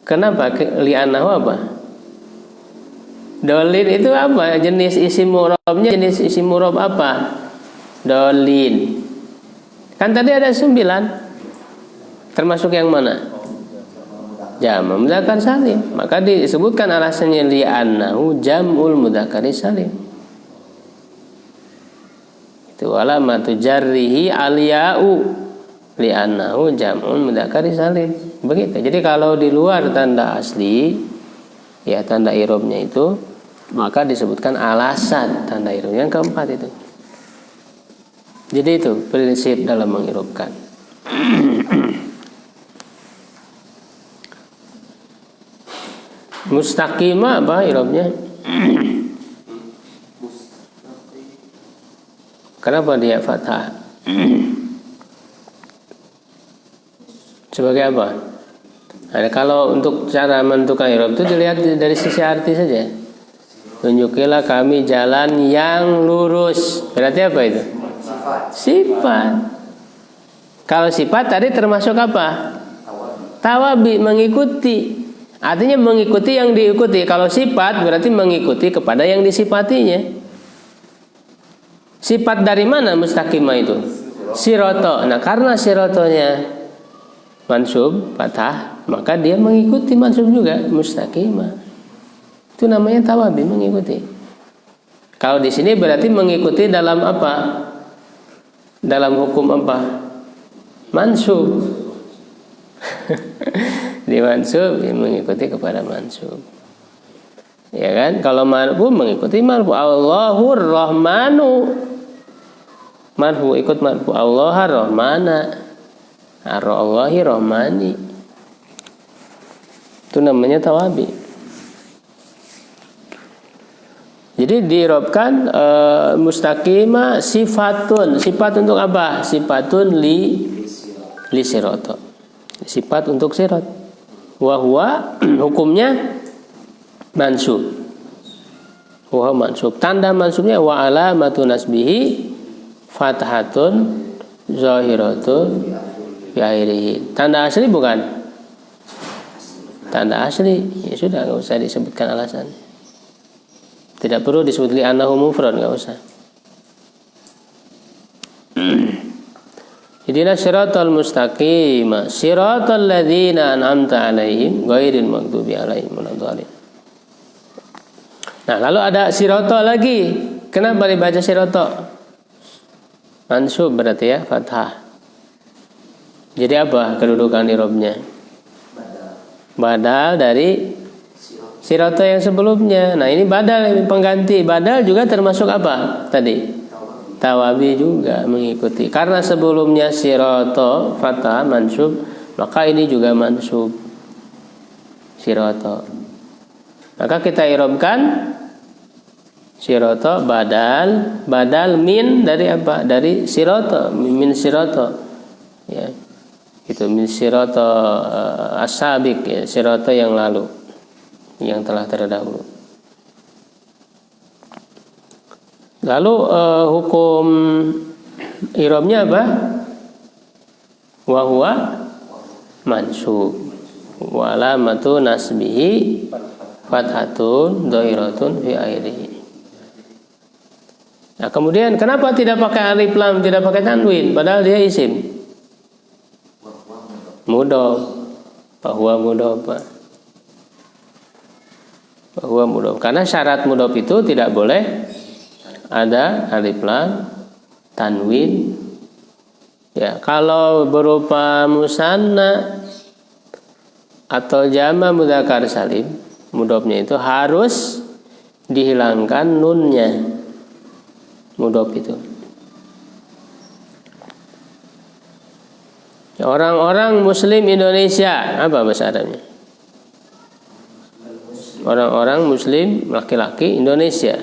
Kenapa li'annahu apa? Dolin itu apa? Jenis isim murabnya jenis isim murab apa? Dolin. Kan tadi ada 9. Termasuk yang mana? Jama' mudzakkar salim. Maka disebutkan alasannya li'annahu jam'ul mudzakkar salim. Itu alamatu jarrihi al-ya'u li'annahu jam'ul mudzakkar salim. Begitu. Jadi kalau di luar tanda asli, ya tanda irobnya itu, maka disebutkan alasan tanda irob yang keempat itu. Jadi itu prinsip dalam mengirobkan. Mustaqimah apa irobnya? Kenapa dia fathah? Sebagai apa? Nah, kalau untuk cara menentukan irob itu dilihat dari sisi arti saja. Tunjukilah kami jalan yang lurus. Berarti apa itu? Sifat. Kalau sifat tadi termasuk apa? Tawabi, mengikuti. Artinya mengikuti yang diikuti. Kalau sifat berarti mengikuti kepada yang disifatinya. Sifat dari mana mustaqimah itu? Siroto. Nah, karena sirotonya mansub, fathah, maka dia mengikuti mansub juga, mustaqimah. Itu namanya tawabi, mengikuti. Kalau di sini berarti mengikuti dalam apa? Dalam hukum apa? Mansub. Di mansub ya mengikuti kepada mansub. Ya kan? Kalau marfu mengikuti marfu. Allahur Rahmanu. Marfu ikut marfu. Allahar Rahmana. Ar-Allahi Rahmani. Itu namanya tawabi. Jadi dirobkan mustaqimah sifatun. Sifat untuk apa? Sifatun li siroto. Sifat untuk sirot. Wahwa hukumnya mansub. Wahwa mansub. Tanda mansubnya wa alamatu nasbihi fathatun zahiratun bi akhirih. Tanda asli bukan? Tanda asli. Ya sudah, enggak usah disebutkan alasan. Tidak perlu disebut li annahu mufrad, enggak usah. Ihdinas siratal mustaqim, siratal ladzina an'amta 'alaihim ghairil maghdubi 'alaihim waladdallin. Nah, lalu ada sirato lagi. Kenapa dibaca sirato? Mansub berarti ya, fathah. Jadi apa kedudukan irobnya? Badal dari sirato yang sebelumnya. Nah, ini badal, ini pengganti. Badal juga termasuk apa tadi? Tawabi juga mengikuti. Karena sebelumnya sirato fathah mansub, maka ini juga mansub sirato. Maka kita irobkan Sirata badal min dari apa? Dari sirata, min sirata. Ya. Itu min sirata as-sabiq, ya, sirata yang lalu, yang telah terdahulu. Lalu hukum i'rabnya apa? Wa huwa mansub. Wa alamatu nasbihi fathatun dhairatun fi akhirih. Nah, kemudian kenapa tidak pakai alif lam, tidak pakai tanwin padahal dia isim? Mudhof. Bahwa mudhof. Bahwa mudhof. Karena syarat mudhof itu tidak boleh ada alif lam, tanwin. Ya, kalau berupa musanna atau jama mudzakkar salim, mudhofnya itu harus dihilangkan nunnya. Mudhof itu. Orang-orang Muslim Indonesia, apa bahasa Arabnya? Orang-orang Muslim laki-laki Indonesia.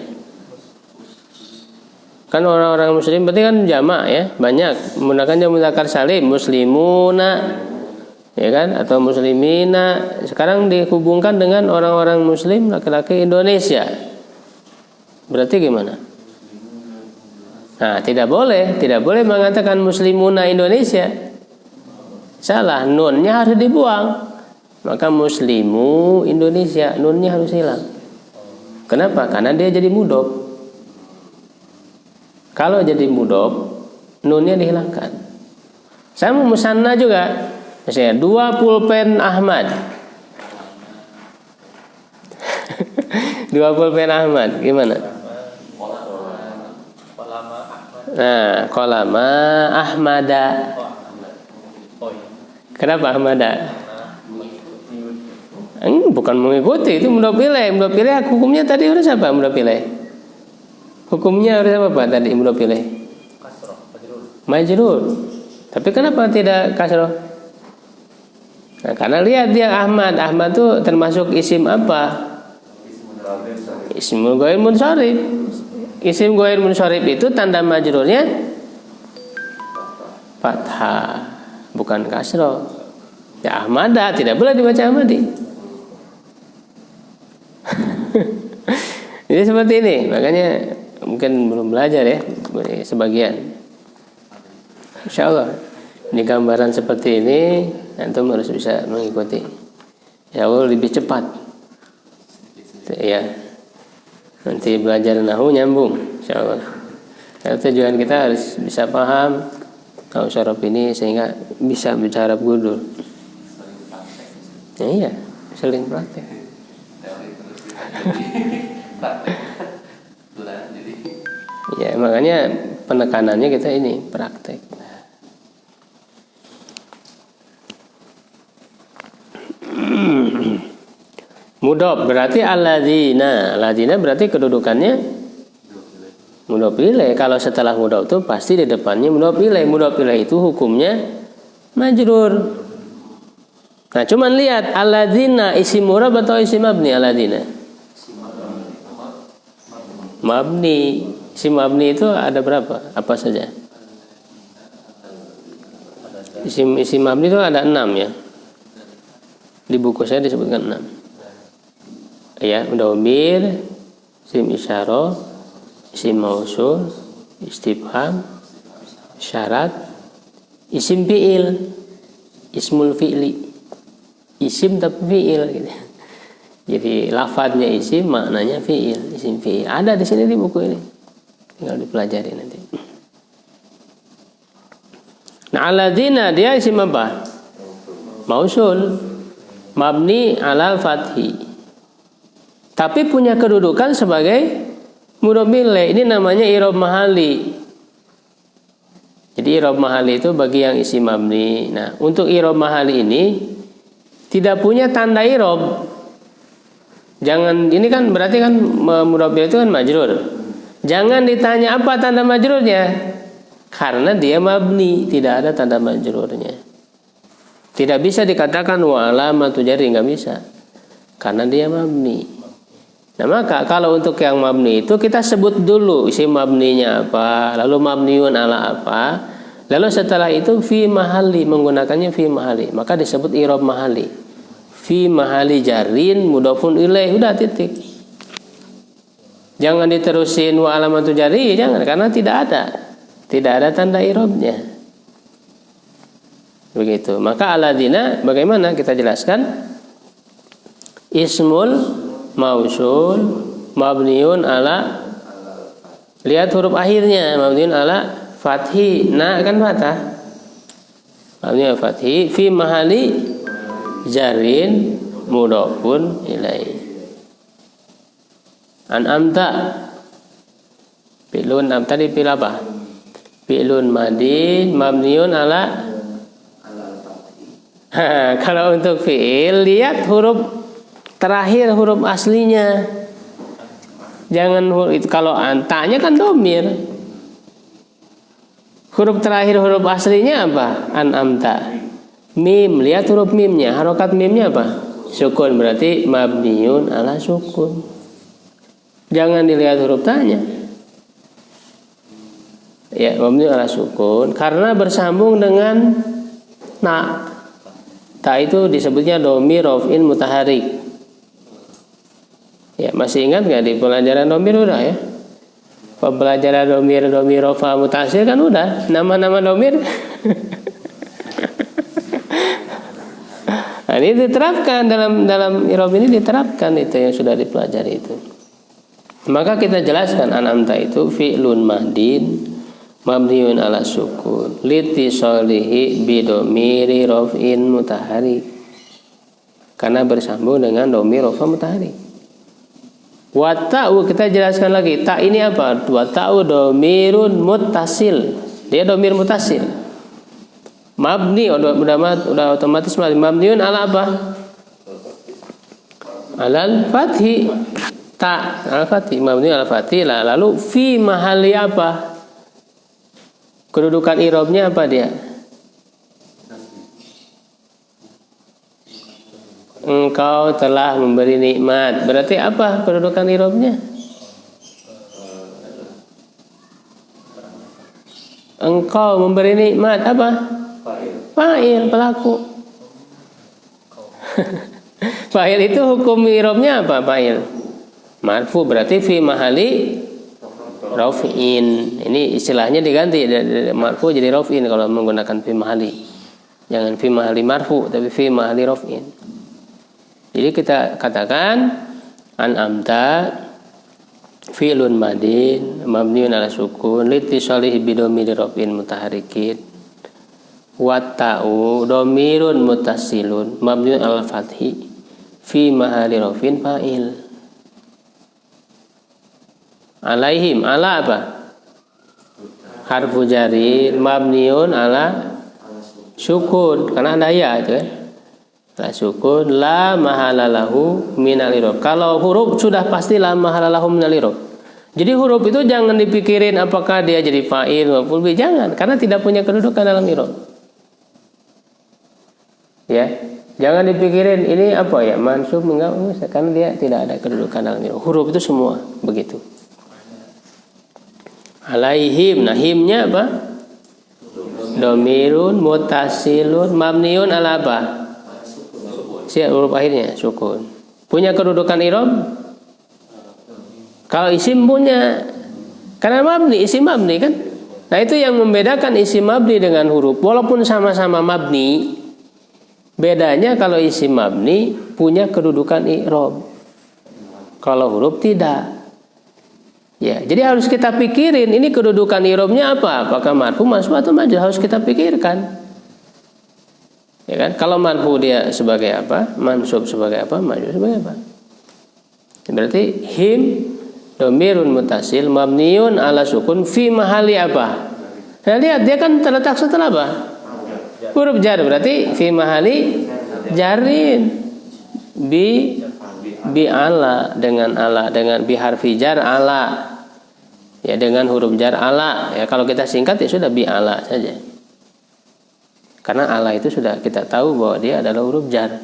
Kan orang-orang Muslim berarti kan jamak ya, banyak menggunakan jamak mudzakkar salim, muslimuna, ya kan, atau muslimina. Sekarang dihubungkan dengan orang-orang Muslim laki-laki Indonesia. Berarti gimana? Nah, tidak boleh mengatakan muslimuna Indonesia. Salah, nunnya harus dibuang. Maka muslimu Indonesia, nunnya harus hilang. Kenapa? Karena dia jadi mudhof. Kalau jadi mudhof, nunnya dihilangkan. Sama musanna juga. Misalnya 2 pulpen Ahmad. 2 pulpen Ahmad, gimana? Nah, kolama Ahmada. Kenapa Ahmada? Bukan mengikuti, itu mudhof ilaih. Mudhof ilaih hukumnya tadi harus apa? Mudhof ilaih. Hukumnya harus apa tadi mudhof ilaih? Kasroh, majrur. Tapi kenapa tidak kasroh? Nah, karena lihat dia Ahmad. Ahmad itu termasuk isim apa? Ismul ghair munsharif. Isim ghair munsharif itu tanda majrurnya fathah, bukan kasroh. Ya Ahmada tidak boleh dibaca Ahmadi. Jadi seperti ini, makanya mungkin belum belajar ya sebagian. Insyaallah ini gambaran seperti ini antum harus bisa mengikuti. Ya Allah lebih cepat. Ya. Nanti belajar nahwu nyambung insyaallah. Karena tujuan kita harus bisa paham nahwu syaraf ini sehingga bisa bicara gudul. Ya, iya, sering praktek. Ya, makanya penekanannya kita ini praktek. Mudhof berarti alladzina. Alladzina berarti kedudukannya mudhof ilaih. Kalau setelah mudhof itu pasti di depannya mudhof ilaih. Mudhof ilaih itu hukumnya majrur. Nah, cuman lihat alladzina isim murab atau isim mabni alladzina? Mabni. Isim mabni itu ada berapa? Apa saja? Isim mabni itu ada 6 ya. Di buku saya disebutkan 6. Ya, dhamir, isim isyarah, isim mausul, istifham, syarat, isim fi'il, ismul fi'li, isim tapi fi'il gitu. Jadi lafadznya isim, maknanya fi'il, isim fi'il. Ada di sini di buku ini. Tinggal dipelajari nanti. Nah, alladzina dia isim apa? Mausul, mabni alal fathi. Tapi punya kedudukan sebagai mudhof ilaih. Ini namanya i'rab mahali. Jadi i'rab mahali itu bagi yang isim mabni. Nah, untuk i'rab mahali ini tidak punya tanda i'rab. Jangan, ini kan berarti kan mudhof ilaih itu kan majrur. Jangan ditanya apa tanda majrurnya. Karena dia mabni, tidak ada tanda majrurnya. Tidak bisa dikatakan wa alamatu jarri, enggak bisa. Karena dia mabni. Nah, maka kalau untuk yang mabni itu kita sebut dulu isim mabninya apa, lalu mabniun ala apa, lalu setelah itu fi mahali, menggunakannya fi mahali, maka disebut i'rab mahali. Fi mahali jarin mudhofun ilaih, udah titik. Jangan diterusin wa alamatu jari, jangan, karena tidak ada tanda i'rabnya. Begitu. Maka alladzina bagaimana kita jelaskan? Ismul mausul mabniun ala, lihat huruf akhirnya, mabniun ala fathi, na kan fathah, mabniun ala fathi fi mahali jarin mudhofun ilaih. An'amta fi'lun am tadi fi'il apa? Fi'lun madin mabniun ala kalau untuk fi'il lihat huruf terakhir, huruf aslinya. Jangan kalau antanya kan domir. Huruf terakhir huruf aslinya apa? An'amta. Mim, lihat huruf mimnya. Harokat mimnya apa? Sukun, berarti mabniun ala sukun. Jangan dilihat huruf tanya. Ya, mabniun ala sukun karena bersambung dengan na. Ta itu disebutnya domir raf'in mutaharik. Ya, masih ingat nggak di pelajaran domir udah ya? Pembelajaran domir rafa mutasil kan udah nama-nama domir. Nah, ini diterapkan dalam i'rab ini, diterapkan itu yang sudah dipelajari itu. Maka kita jelaskan an'amta itu fi'lun mahdin mabniun ala sukun litisalihi bidomiri raf'in mutaharik, karena bersambung dengan domir rafa mutaharik. Wa ta'u kita jelaskan lagi, ta ini apa? Wa ta'u domirun muttasil, dia domir muttasil. Mabni udah otomatis mabniun ala apa? Alal fathi. Ta al-fathi, mabni al-fathi. Lalu fi mahali apa? Kedudukan i'rabnya apa dia? Engkau telah memberi nikmat. Berarti apa kedudukan i'rabnya? Engkau memberi nikmat apa? Fa'il, pelaku. Fa'il itu hukum i'rabnya apa? Fa'il marfu, berarti fi mahali raf'in. Ini istilahnya diganti dari marfu jadi raf'in kalau menggunakan fi mahali. Jangan fi mahali marfu, tapi fi mahali raf'in. Jadi kita katakan an'amta fi'lun madin mabniun ala sukun litisalihi bidomiri raf'in mutaharikin wa ta'u domirun mutasilun mabniun ala fathi fi mahali raf'in fa'il. Alaihim, ala apa? Harfu jari mabniun ala sukun, karena ada ya itu kan. La sukun la mahalalahu minal i'rab. Kalau huruf sudah pasti la mahalalahu minal i'rab. Jadi huruf itu jangan dipikirin apakah dia jadi fa'il maupun bi, jangan, karena tidak punya kedudukan dalam i'rab. Ya, jangan dipikirin ini apa ya, mansub enggak, karena dia tidak ada kedudukan dalam i'rab. Huruf itu semua begitu. Alaihim, nah himnya apa? Domirun mutasilun mabniun ala apa? Siap, huruf akhirnya sukun. Punya kedudukan i'rab? Kalau isim punya, karena mabni, isim mabni kan. Nah itu yang membedakan isim mabni dengan huruf. Walaupun sama-sama mabni, bedanya kalau isim mabni punya kedudukan i'rab, kalau huruf tidak. Ya, jadi harus kita pikirin ini kedudukan i'rabnya apa? Apakah marfu, mansub atau majrur? Harus kita pikirkan. Ya kan? Kalau marfu dia sebagai apa? Mansub sebagai apa? Majrur sebagai apa? Berarti him domirun mutasil mabniun ala sukun fi mahali apa? Nah, lihat dia kan terletak setelah apa? Huruf jar, berarti fi mahali jarin bi ala, dengan ala, dengan bi harfi jar ala. Ya, dengan huruf jar ala. Ya, kalau kita singkat ya sudah bi ala saja. Karena ala itu sudah kita tahu bahwa dia adalah huruf jar.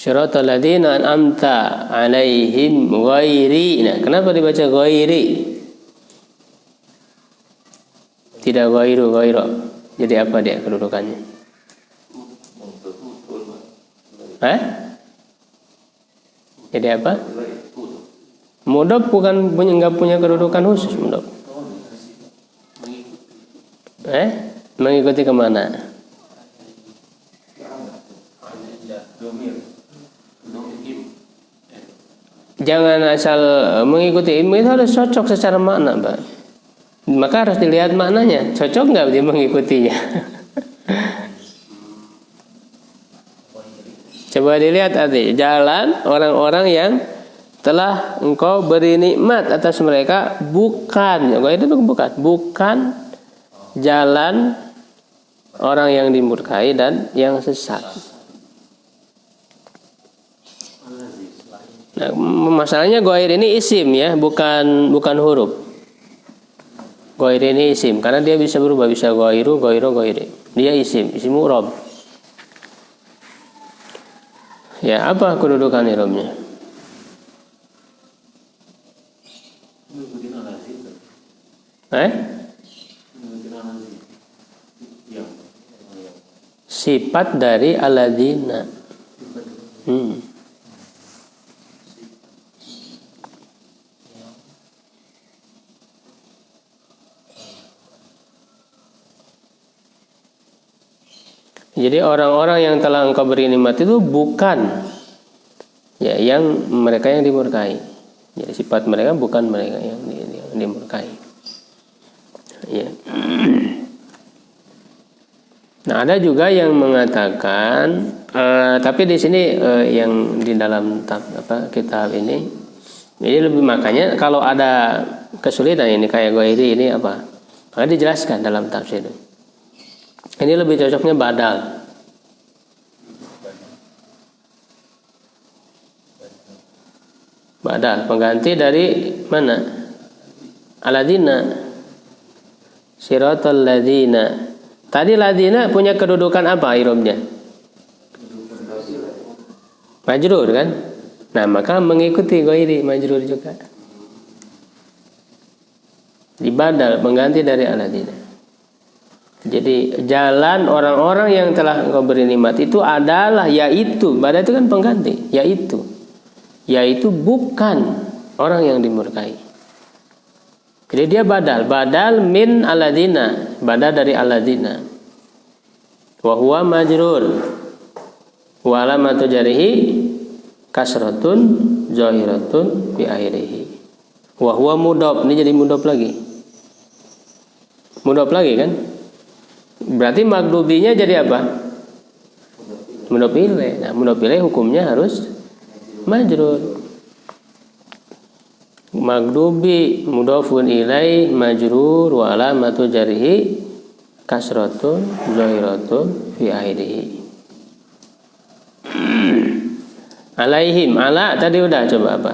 Syiratal ladzina an'amta 'alaihim ghairi. Nah, kenapa dibaca ghairi? Tidak ghairu. Jadi apa dia kedudukannya? Jadi apa? Mudhof bukan enggak punya kedudukan khusus mudhof. Mengikuti kemana? Jangan asal mengikuti ilmu, itu harus cocok secara makna, Pak. Maka harus dilihat maknanya, cocok nggak dia mengikutinya. Coba dilihat arti jalan orang-orang yang telah engkau beri nikmat atas mereka, bukan jalan orang yang dimurkai dan yang sesat. Nah, masalahnya ghair ini isim ya, bukan huruf. Ghair ini isim karena dia bisa berubah, bisa ghairu, ghairi. Dia isim mu'rab. Ya, apa kedudukan i'rabnya? Sifat dari alladzina. Jadi orang-orang yang telah engkau beri nikmat itu bukan ya yang mereka yang dimurkai. Jadi sifat mereka bukan mereka yang dimurkai. Ya. Nah, ada juga yang mengatakan tapi di sini yang di dalam kitab ini lebih, makanya kalau ada kesulitan ini kayak ghairi ini apa? Maka dijelaskan dalam tafsir. Ini lebih cocoknya badal. Badal, pengganti dari mana? Alladzina. Siratal ladzina. Tadi ladzina punya kedudukan apa i'rabnya? Majrur kan? Nah, maka mengikuti ghairi majrur juga. Dibadal, pengganti dari alladzina. Jadi jalan orang-orang yang telah engkau beri nikmat itu adalah yaitu, badal itu kan pengganti, yaitu bukan orang yang dimurkai. Jadi dia badal min alladzina, badal dari alladzina. Wa huwa majrur. Wa alamatu jarihi kasratun zahiratun fi akhirih. Wa huwa mudhof, ini jadi mudhof lagi. Mudhof lagi kan? Berarti magdubinya jadi apa? Mudhof ilaih. Nah, mudhof ilaih hukumnya harus majrur. Magdubi mudhofun ilaih majrur wa alamatu jarhi kasratun zahiratun fi akhirih. Alaihim, ala tadi udah, coba apa?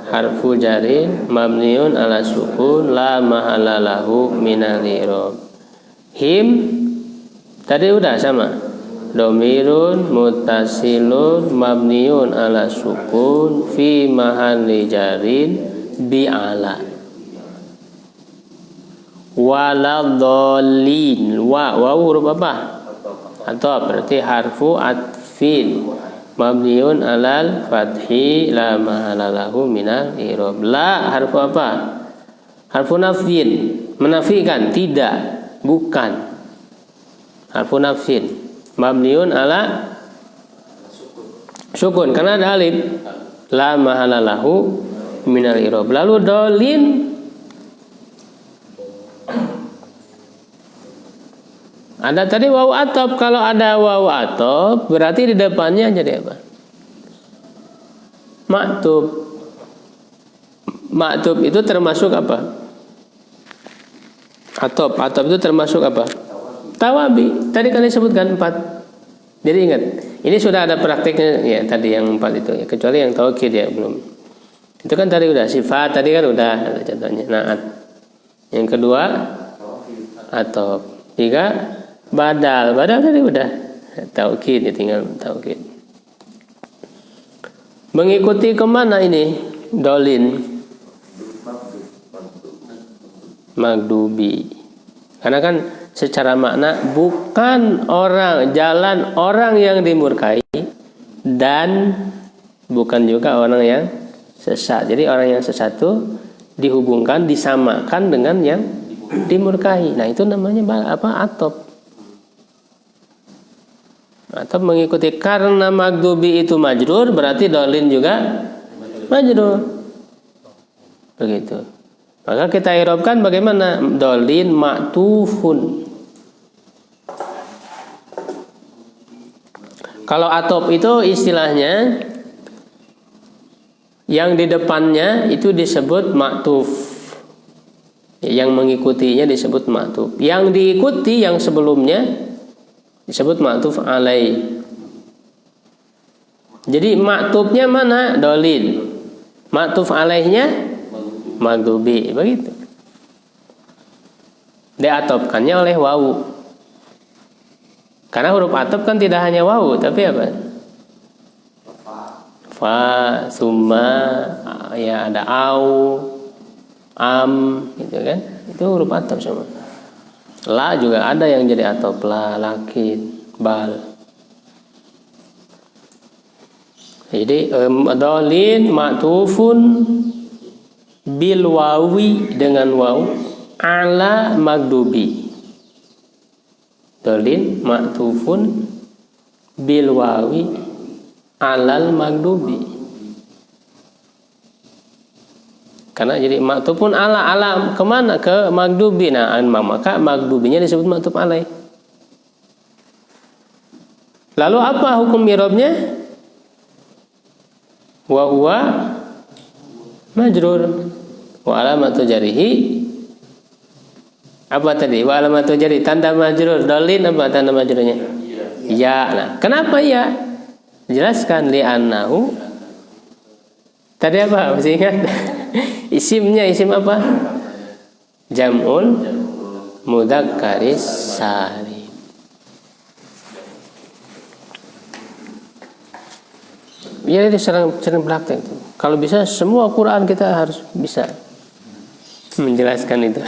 Harfu jarin mabniun ala sukun la mahala lahu minal i'rab. Him tadi udah sama, domirun mutasilun mabniun ala sukun fi mahalli jarin bi ala. Waladhdallin, wa huruf apa? Atau berarti harfu atfin mabniun alal fathi la mahala lahu minal i'rab. La harfu apa? Harfu nafyin, menafikan, tidak, bukan. Harfu nafsin mabniun ala sukun karena ada alif, la mahala lahu minal i'rab. Lalu dolin ada tadi wawu atop. Kalau ada wawu atop berarti di depannya jadi apa? Maktub. Maktub itu termasuk apa? Atop itu termasuk apa? Tawabi. Tadi kalian sebutkan 4. Jadi ingat, ini sudah ada praktiknya ya tadi yang 4 itu ya, kecuali yang taukid ya belum. Itu kan tadi udah sifat, tadi kan udah ada contohnya. Naat. Yang kedua atop. 3 badal tadi udah. Taukid ya, tinggal taukid. Mengikuti kemana ini? Dolin magdubi. Karena kan secara makna bukan jalan orang yang dimurkai dan bukan juga orang yang sesat. Jadi orang yang sesat itu dihubungkan, disamakan dengan yang dimurkai. Nah itu namanya atop. Atop mengikuti, karena magdubi itu majrur, berarti dolin juga majrur. Begitu. Maka kita i'rabkan bagaimana? Dolin ma'tufun. Kalau atop itu istilahnya yang di depannya itu disebut ma'tuf. Yang mengikutinya disebut ma'tuf. Yang diikuti yang sebelumnya disebut ma'tuf alai. Jadi ma'tufnya mana? Dolin. Ma'tuf alaihnya magdubi, begitu. Diatopkannya oleh wawu. Karena huruf atop kan tidak hanya wawu, tapi apa? Fa, summa, ya ada au, am, gitu kan? Itu huruf atop semua. La juga ada yang jadi atop, la, lakin, bal. Jadi dolin ma'tufun bil wawi, dengan waw, ala magdubi. Dolin ma'tufun bil wawi alal magdubi. Karena jadi ma'tufun ala kemana? Ke magdubi. Nah maka magdubinya disebut ma'tuf alai. Lalu apa hukum i'rabnya? Wa huwa majrur wa alamatu jarihi. Apa tadi? Wa alamatu jari, tanda majrur. Dolin apa tanda majrurnya? Ya. Nah, kenapa ya? Jelaskan li'annahu. Tadi apa? Masih ingat? Isimnya isim apa? Jam'ul mudzakkaris salim. Ya itu sering praktek itu. Kalau bisa semua Quran kita harus bisa menjelaskan itu.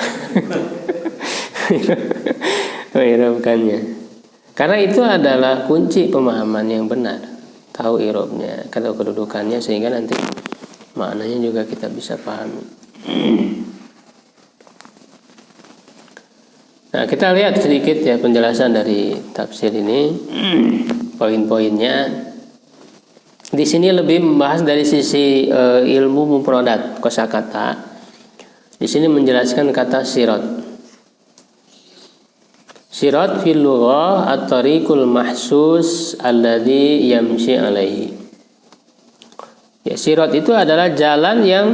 I'rabkannya. Karena itu adalah kunci pemahaman yang benar. Tahu i'rabnya, tahu kedudukannya, sehingga nanti maknanya juga kita bisa pahami. Nah, kita lihat sedikit ya penjelasan dari tafsir ini. Poin-poinnya di sini lebih membahas dari sisi ilmu mufradat, kosakata. Di sini menjelaskan kata sirat. Sirat fil lughah at-tariqul mahsus alladhi yamshi alaihi. Ya, sirat itu adalah jalan yang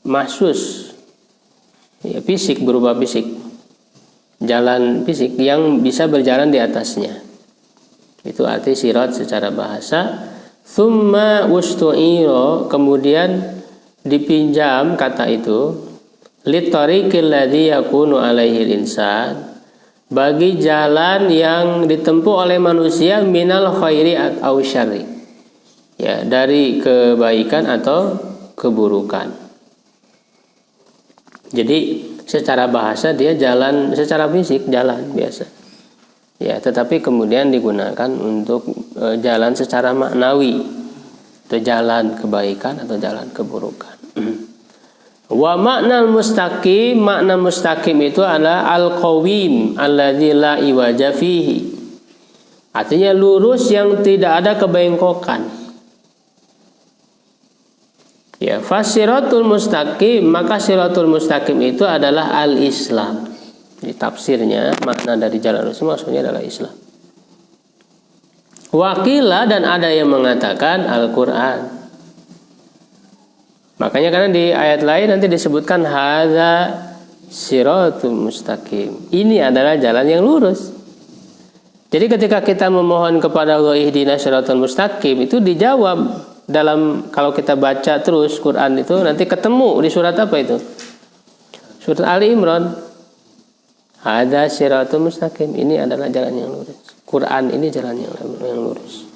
mahsus. Ya, fisik, berupa fisik. Jalan fisik yang bisa berjalan di atasnya. Itu arti sirat secara bahasa. Tsumma ustu'iro, kemudian dipinjam kata itu litariqil ladzi yakunu alaihi insan, bagi jalan yang ditempuh oleh manusia minal khairi atau syarri, ya, dari kebaikan atau keburukan. Jadi secara bahasa dia jalan secara fisik, jalan biasa, ya, tetapi kemudian digunakan untuk jalan secara maknawi, itu jalan kebaikan atau jalan keburukan. Wa makna mustaqim, makna mustaqim itu adalah al-qawim alladzi la iwaja fihi. Artinya lurus yang tidak ada kebengkokan. Ya, fasiratul mustaqim, maka siratul mustaqim itu adalah al-Islam. Di tafsirnya makna dari jalan lurus maksudnya adalah Islam. Waqila, dan ada yang mengatakan Al-Qur'an. Makanya karena di ayat lain nanti disebutkan hadza siratul mustaqim. Ini adalah jalan yang lurus. Jadi ketika kita memohon kepada Allah ihdinas siratal mustaqim, itu dijawab dalam, kalau kita baca terus Quran itu nanti ketemu di surat apa itu? Surat Ali Imran. Hadza siratul mustaqim. Ini adalah jalan yang lurus. Quran ini jalan yang lurus.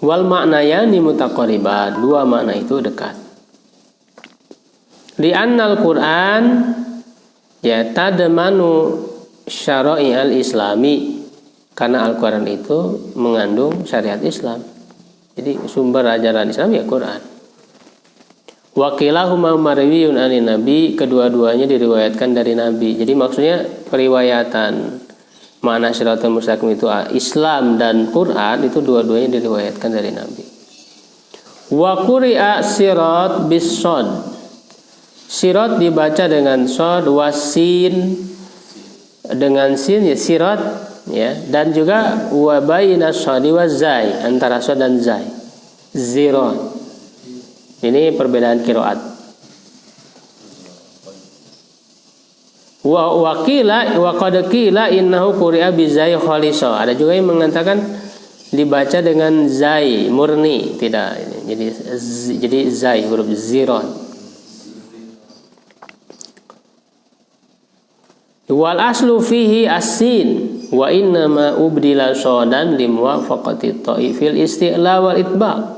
Wal maknayani mutaqariban, dua makna itu dekat. Di annal Quran ya tadmanu syara'i al-islami, karena Al-Quran itu mengandung syariat Islam. Jadi sumber ajaran Islam ya Quran. Wa kilahuma marwiyun anin nabi, kedua-duanya diriwayatkan dari Nabi. Jadi maksudnya periwayatan makna Shiratal Mustaqim itu Islam dan Quran itu dua-duanya diriwayatkan dari Nabi. Wa quri'a sirat bis shad. Sirat dibaca dengan shad, wasin dengan sin ya sirat ya, dan juga wa baina shadi wa zai, antara shad dan zai. Zirat. Ini perbedaan qiraat. Wa qila wa qad qila innahu quri'a bi zai khalisa. Ada juga yang mengatakan dibaca dengan zai murni, tidak ini. Jadi zai huruf zirat. Wal aslu fihi as-sin wa inna ma ubdila shadan limuwafaqati ta'ifil isti'la wal itbaq.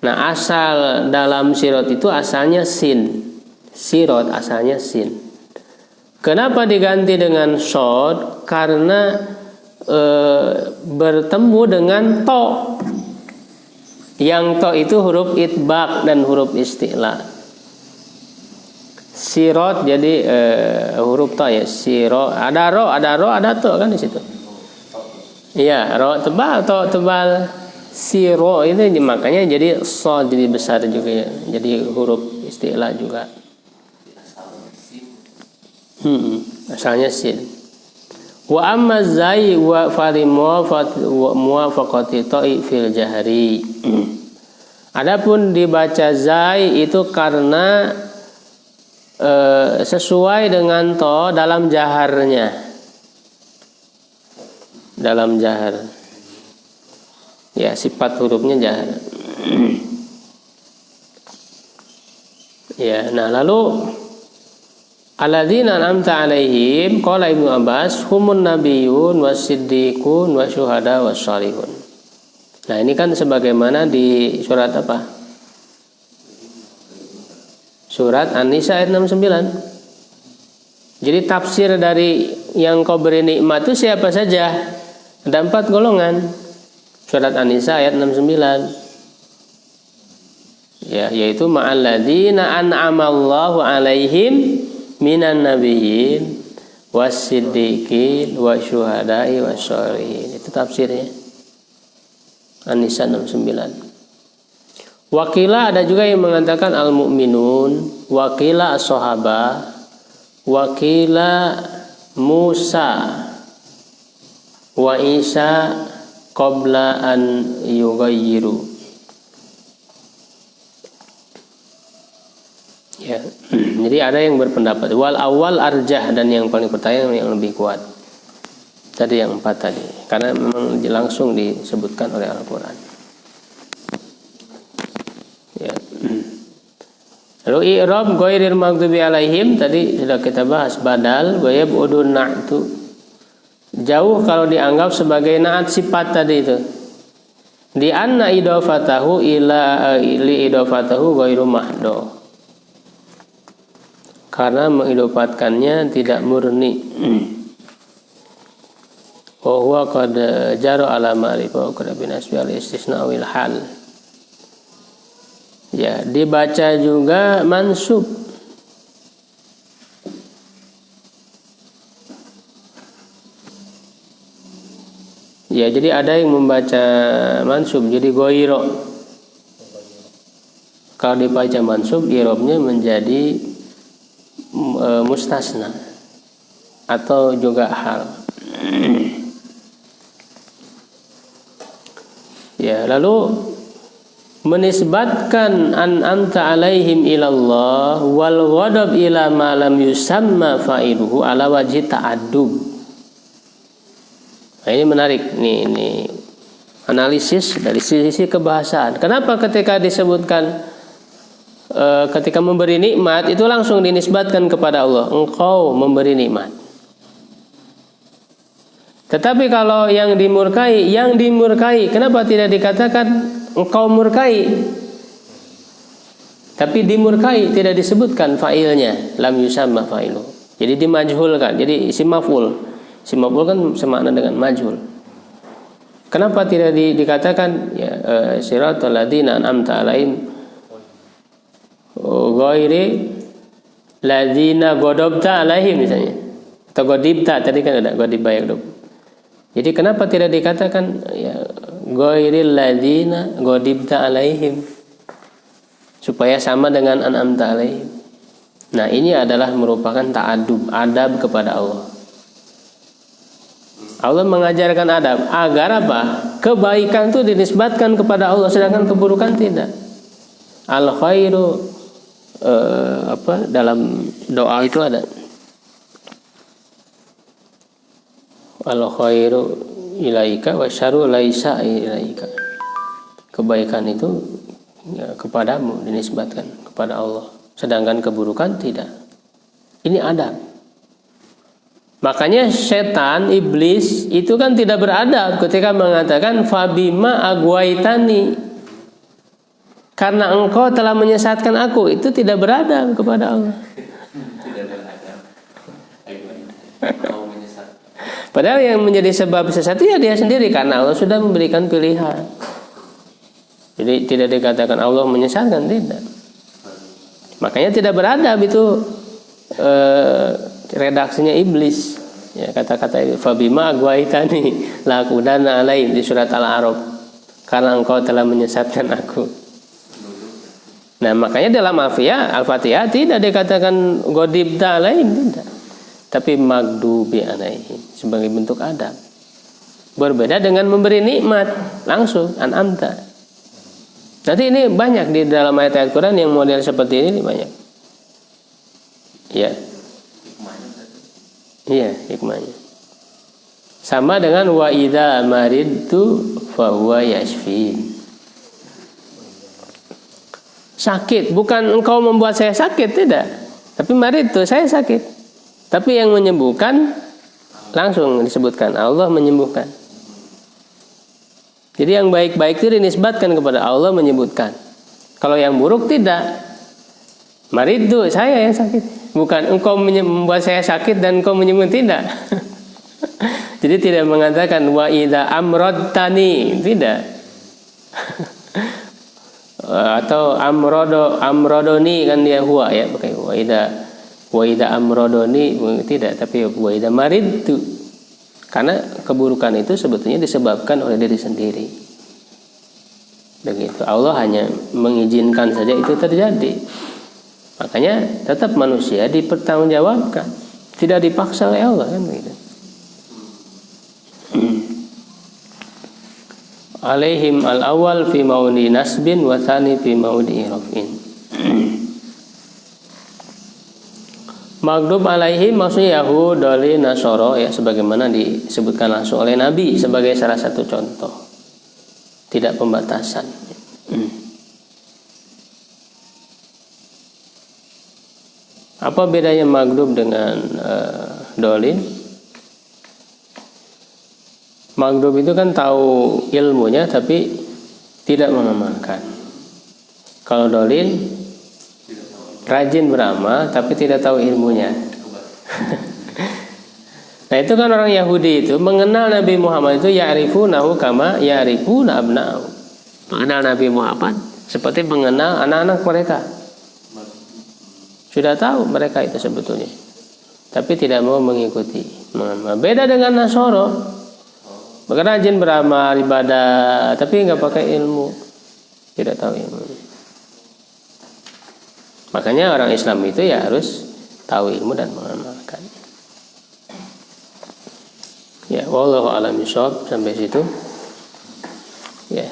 Nah, asal dalam sirat itu asalnya sin. Sirat asalnya sin. Kenapa diganti dengan shad? Karena bertemu dengan to. Yang to itu huruf itbaq dan huruf isti'la. Sirat jadi huruf to ya, siro, ada ro, ada to kan di situ. Iya, ro tebal, to tebal. Siro ini makanya jadi shad, jadi besar juga ya. Jadi huruf isti'la juga. Asalnya sin. Wa amma zai wa fali muwafaqati ta'i fil jahri. Adapun dibaca zai itu karena sesuai dengan to dalam jaharnya, dalam jahar ya, sifat hurufnya jahar. Ya, nah lalu alladzina an'amta alaihim qala Ibnu Abbas humun nabiyyun wasiddiqun wasyuhada wasshalihun. Nah ini kan sebagaimana di surat apa? Surat An-Nisa ayat 69. Jadi tafsir dari yang kau beri nikmat itu siapa saja? Ada 4 golongan. Surat An-Nisa ayat 69. Ya, yaitu ma'alladzina an'amallahu alaihim minan nabiyyin wasiddiqin wasyuhada'i wasyolihin. Itu tafsirnya. An-Nisa 69. Wakila ada juga yang mengatakan al-mu'minun, wakila as-sahabah, wakila Musa wa Isa qabla an yughayyiru. Ya. Jadi ada yang berpendapat wal awal arjah, dan yang paling pertama yang lebih kuat. Tadi yang 4 tadi, karena memang langsung disebutkan oleh Al-Qur'an. Ya. Lalu i'rab ghairil maghdubi alaihim tadi sudah kita bahas, badal wa yab'udun na'tu. Jauh kalau dianggap sebagai na'at sifat tadi itu. Di anna idafatahu ila li idafatahu ghairu mahdo. Karena mengidofatkannya tidak murni. Wa huwa qad jara ala ma'rifah wa qad binasbi al istisna wal hal. Ya, dibaca juga mansub. Ya, jadi ada yang membaca mansub jadi ghairo. Kalau dibaca mansub, i'rabnya menjadi mustasna atau juga hal. Ya, lalu menisbatkan an'amta alaihim ilallah wal ghadab ila ma lam yusamma fa'iluhu ala wajhi ta'addub. Nah, ini menarik nih analisis dari sisi kebahasaan. Kenapa ketika disebutkan ketika memberi nikmat itu langsung dinisbatkan kepada Allah, engkau memberi nikmat. Tetapi kalau yang dimurkai, kenapa tidak dikatakan engkau murkai? Tapi dimurkai tidak disebutkan fa'ilnya, lam yusamma fa'ilu. Jadi dimajhulkan. Jadi isim maf'ul. Isim maf'ul kan semakna dengan majhul. Kenapa tidak dikatakan ya siratal ladzina an'amta 'alaihim ghairi ladzina ghadabta 'alaihim misalnya. Atau ghadibta tadi kan ada ghadiba ya. Jadi kenapa tidak dikatakan ya ghairil ladzina ghadibta 'alaihim supaya sama dengan an'amta 'alaihim. Nah, ini adalah merupakan adab kepada Allah. Allah mengajarkan adab agar apa? Kebaikan itu dinisbatkan kepada Allah sedangkan keburukan tidak. Al khairu dalam doa itu ada al khairu ilaika wa syarru laisa ilaika. Kebaikan itu ya, kepadamu dinisbatkan kepada Allah sedangkan keburukan tidak. Ini adab. Makanya setan, iblis itu kan tidak beradab ketika mengatakan fabima agwaitani, karena engkau telah menyesatkan aku. Itu tidak beradab kepada Allah. Tidak beradab. Mau menyesat. Padahal yang menjadi sebab sesat ya dia sendiri, karena Allah sudah memberikan pilihan. Jadi tidak dikatakan Allah menyesatkan, tidak. Makanya tidak beradab itu redaksinya iblis. Ya, kata-kata itu fabima agwaitani lakudanna alaihim di surat Al-A'raf, karena engkau telah menyesatkan aku. Nah, makanya dalam Al-Fatihah tidak dikatakan ghadibta alaihim, tidak. Tapi magdubi alaihim sebagai bentuk adab. Berbeda dengan memberi nikmat langsung an'amta. Nanti ini banyak di dalam ayat-ayat Quran yang model seperti ini banyak. Ya. Iya, hikmahnya. Sama dengan wa idza maridtu fa huwa yashfin. Sakit, bukan engkau membuat saya sakit, tidak. Tapi maridtu, saya sakit. Tapi yang menyembuhkan langsung disebutkan Allah menyembuhkan. Jadi yang baik-baik itu dinisbatkan kepada Allah menyebutkan. Kalau yang buruk tidak. Maridtu, saya yang sakit. Bukan engkau membuat saya sakit dan engkau menyembuhkan, tidak. Jadi tidak mengatakan wa idza amradtani, tidak. Atau amrodoni kan dia huwa ya, pakai wa idza amrodoni tidak, tapi wa idza maridtu. Karena keburukan itu sebetulnya disebabkan oleh diri sendiri. Begitu. Allah hanya mengizinkan saja itu terjadi. Makanya tetap manusia dipertanggungjawabkan, tidak dipaksa oleh Allah kan begitu. Alaihim al-awwal fi maudi nasbin wa tsani fi maudi raf'in. Maghdub alaihim maksudnya Yahud, Doli, Nasoro ya, sebagaimana disebutkan langsung oleh Nabi sebagai salah satu contoh. Tidak pembatasan. Apa bedanya maghdub dengan dolin? Maghdub itu kan tahu ilmunya tapi tidak mengamalkan. Kalau dolin rajin beramal tapi tidak tahu ilmunya. Nah itu kan orang Yahudi itu mengenal Nabi Muhammad itu ya'rifunahu kama ya'rifuna abna'ahu. Mengenal Nabi Muhammad seperti mengenal anak-anak mereka. Sudah tahu mereka itu sebetulnya, tapi tidak mau mengikuti. Beda dengan Nasoro, mereka rajin beramal ibadah, tapi nggak pakai ilmu, tidak tahu ilmu. Makanya orang Islam itu ya harus tahu ilmu dan mengamalkan. Ya, wallahu a'lam bishawab. Sampai situ. Ya,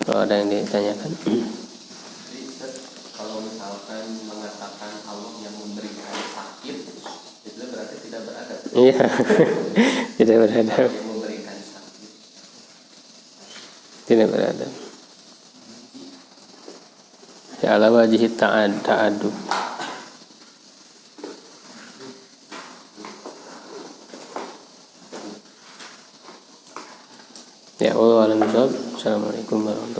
kalau ada yang ditanyakan. Kalau misalkan mengatakan Allah yang memberikan sakit, itu berarti tidak beradab. Iya, tidak beradab. Yang memberikan sakit. Tidak beradab. Ya ala wajhi ta'adub. Wallahu a'lam bishawab. Assalamualaikum warahmatullahi wabarakatuh.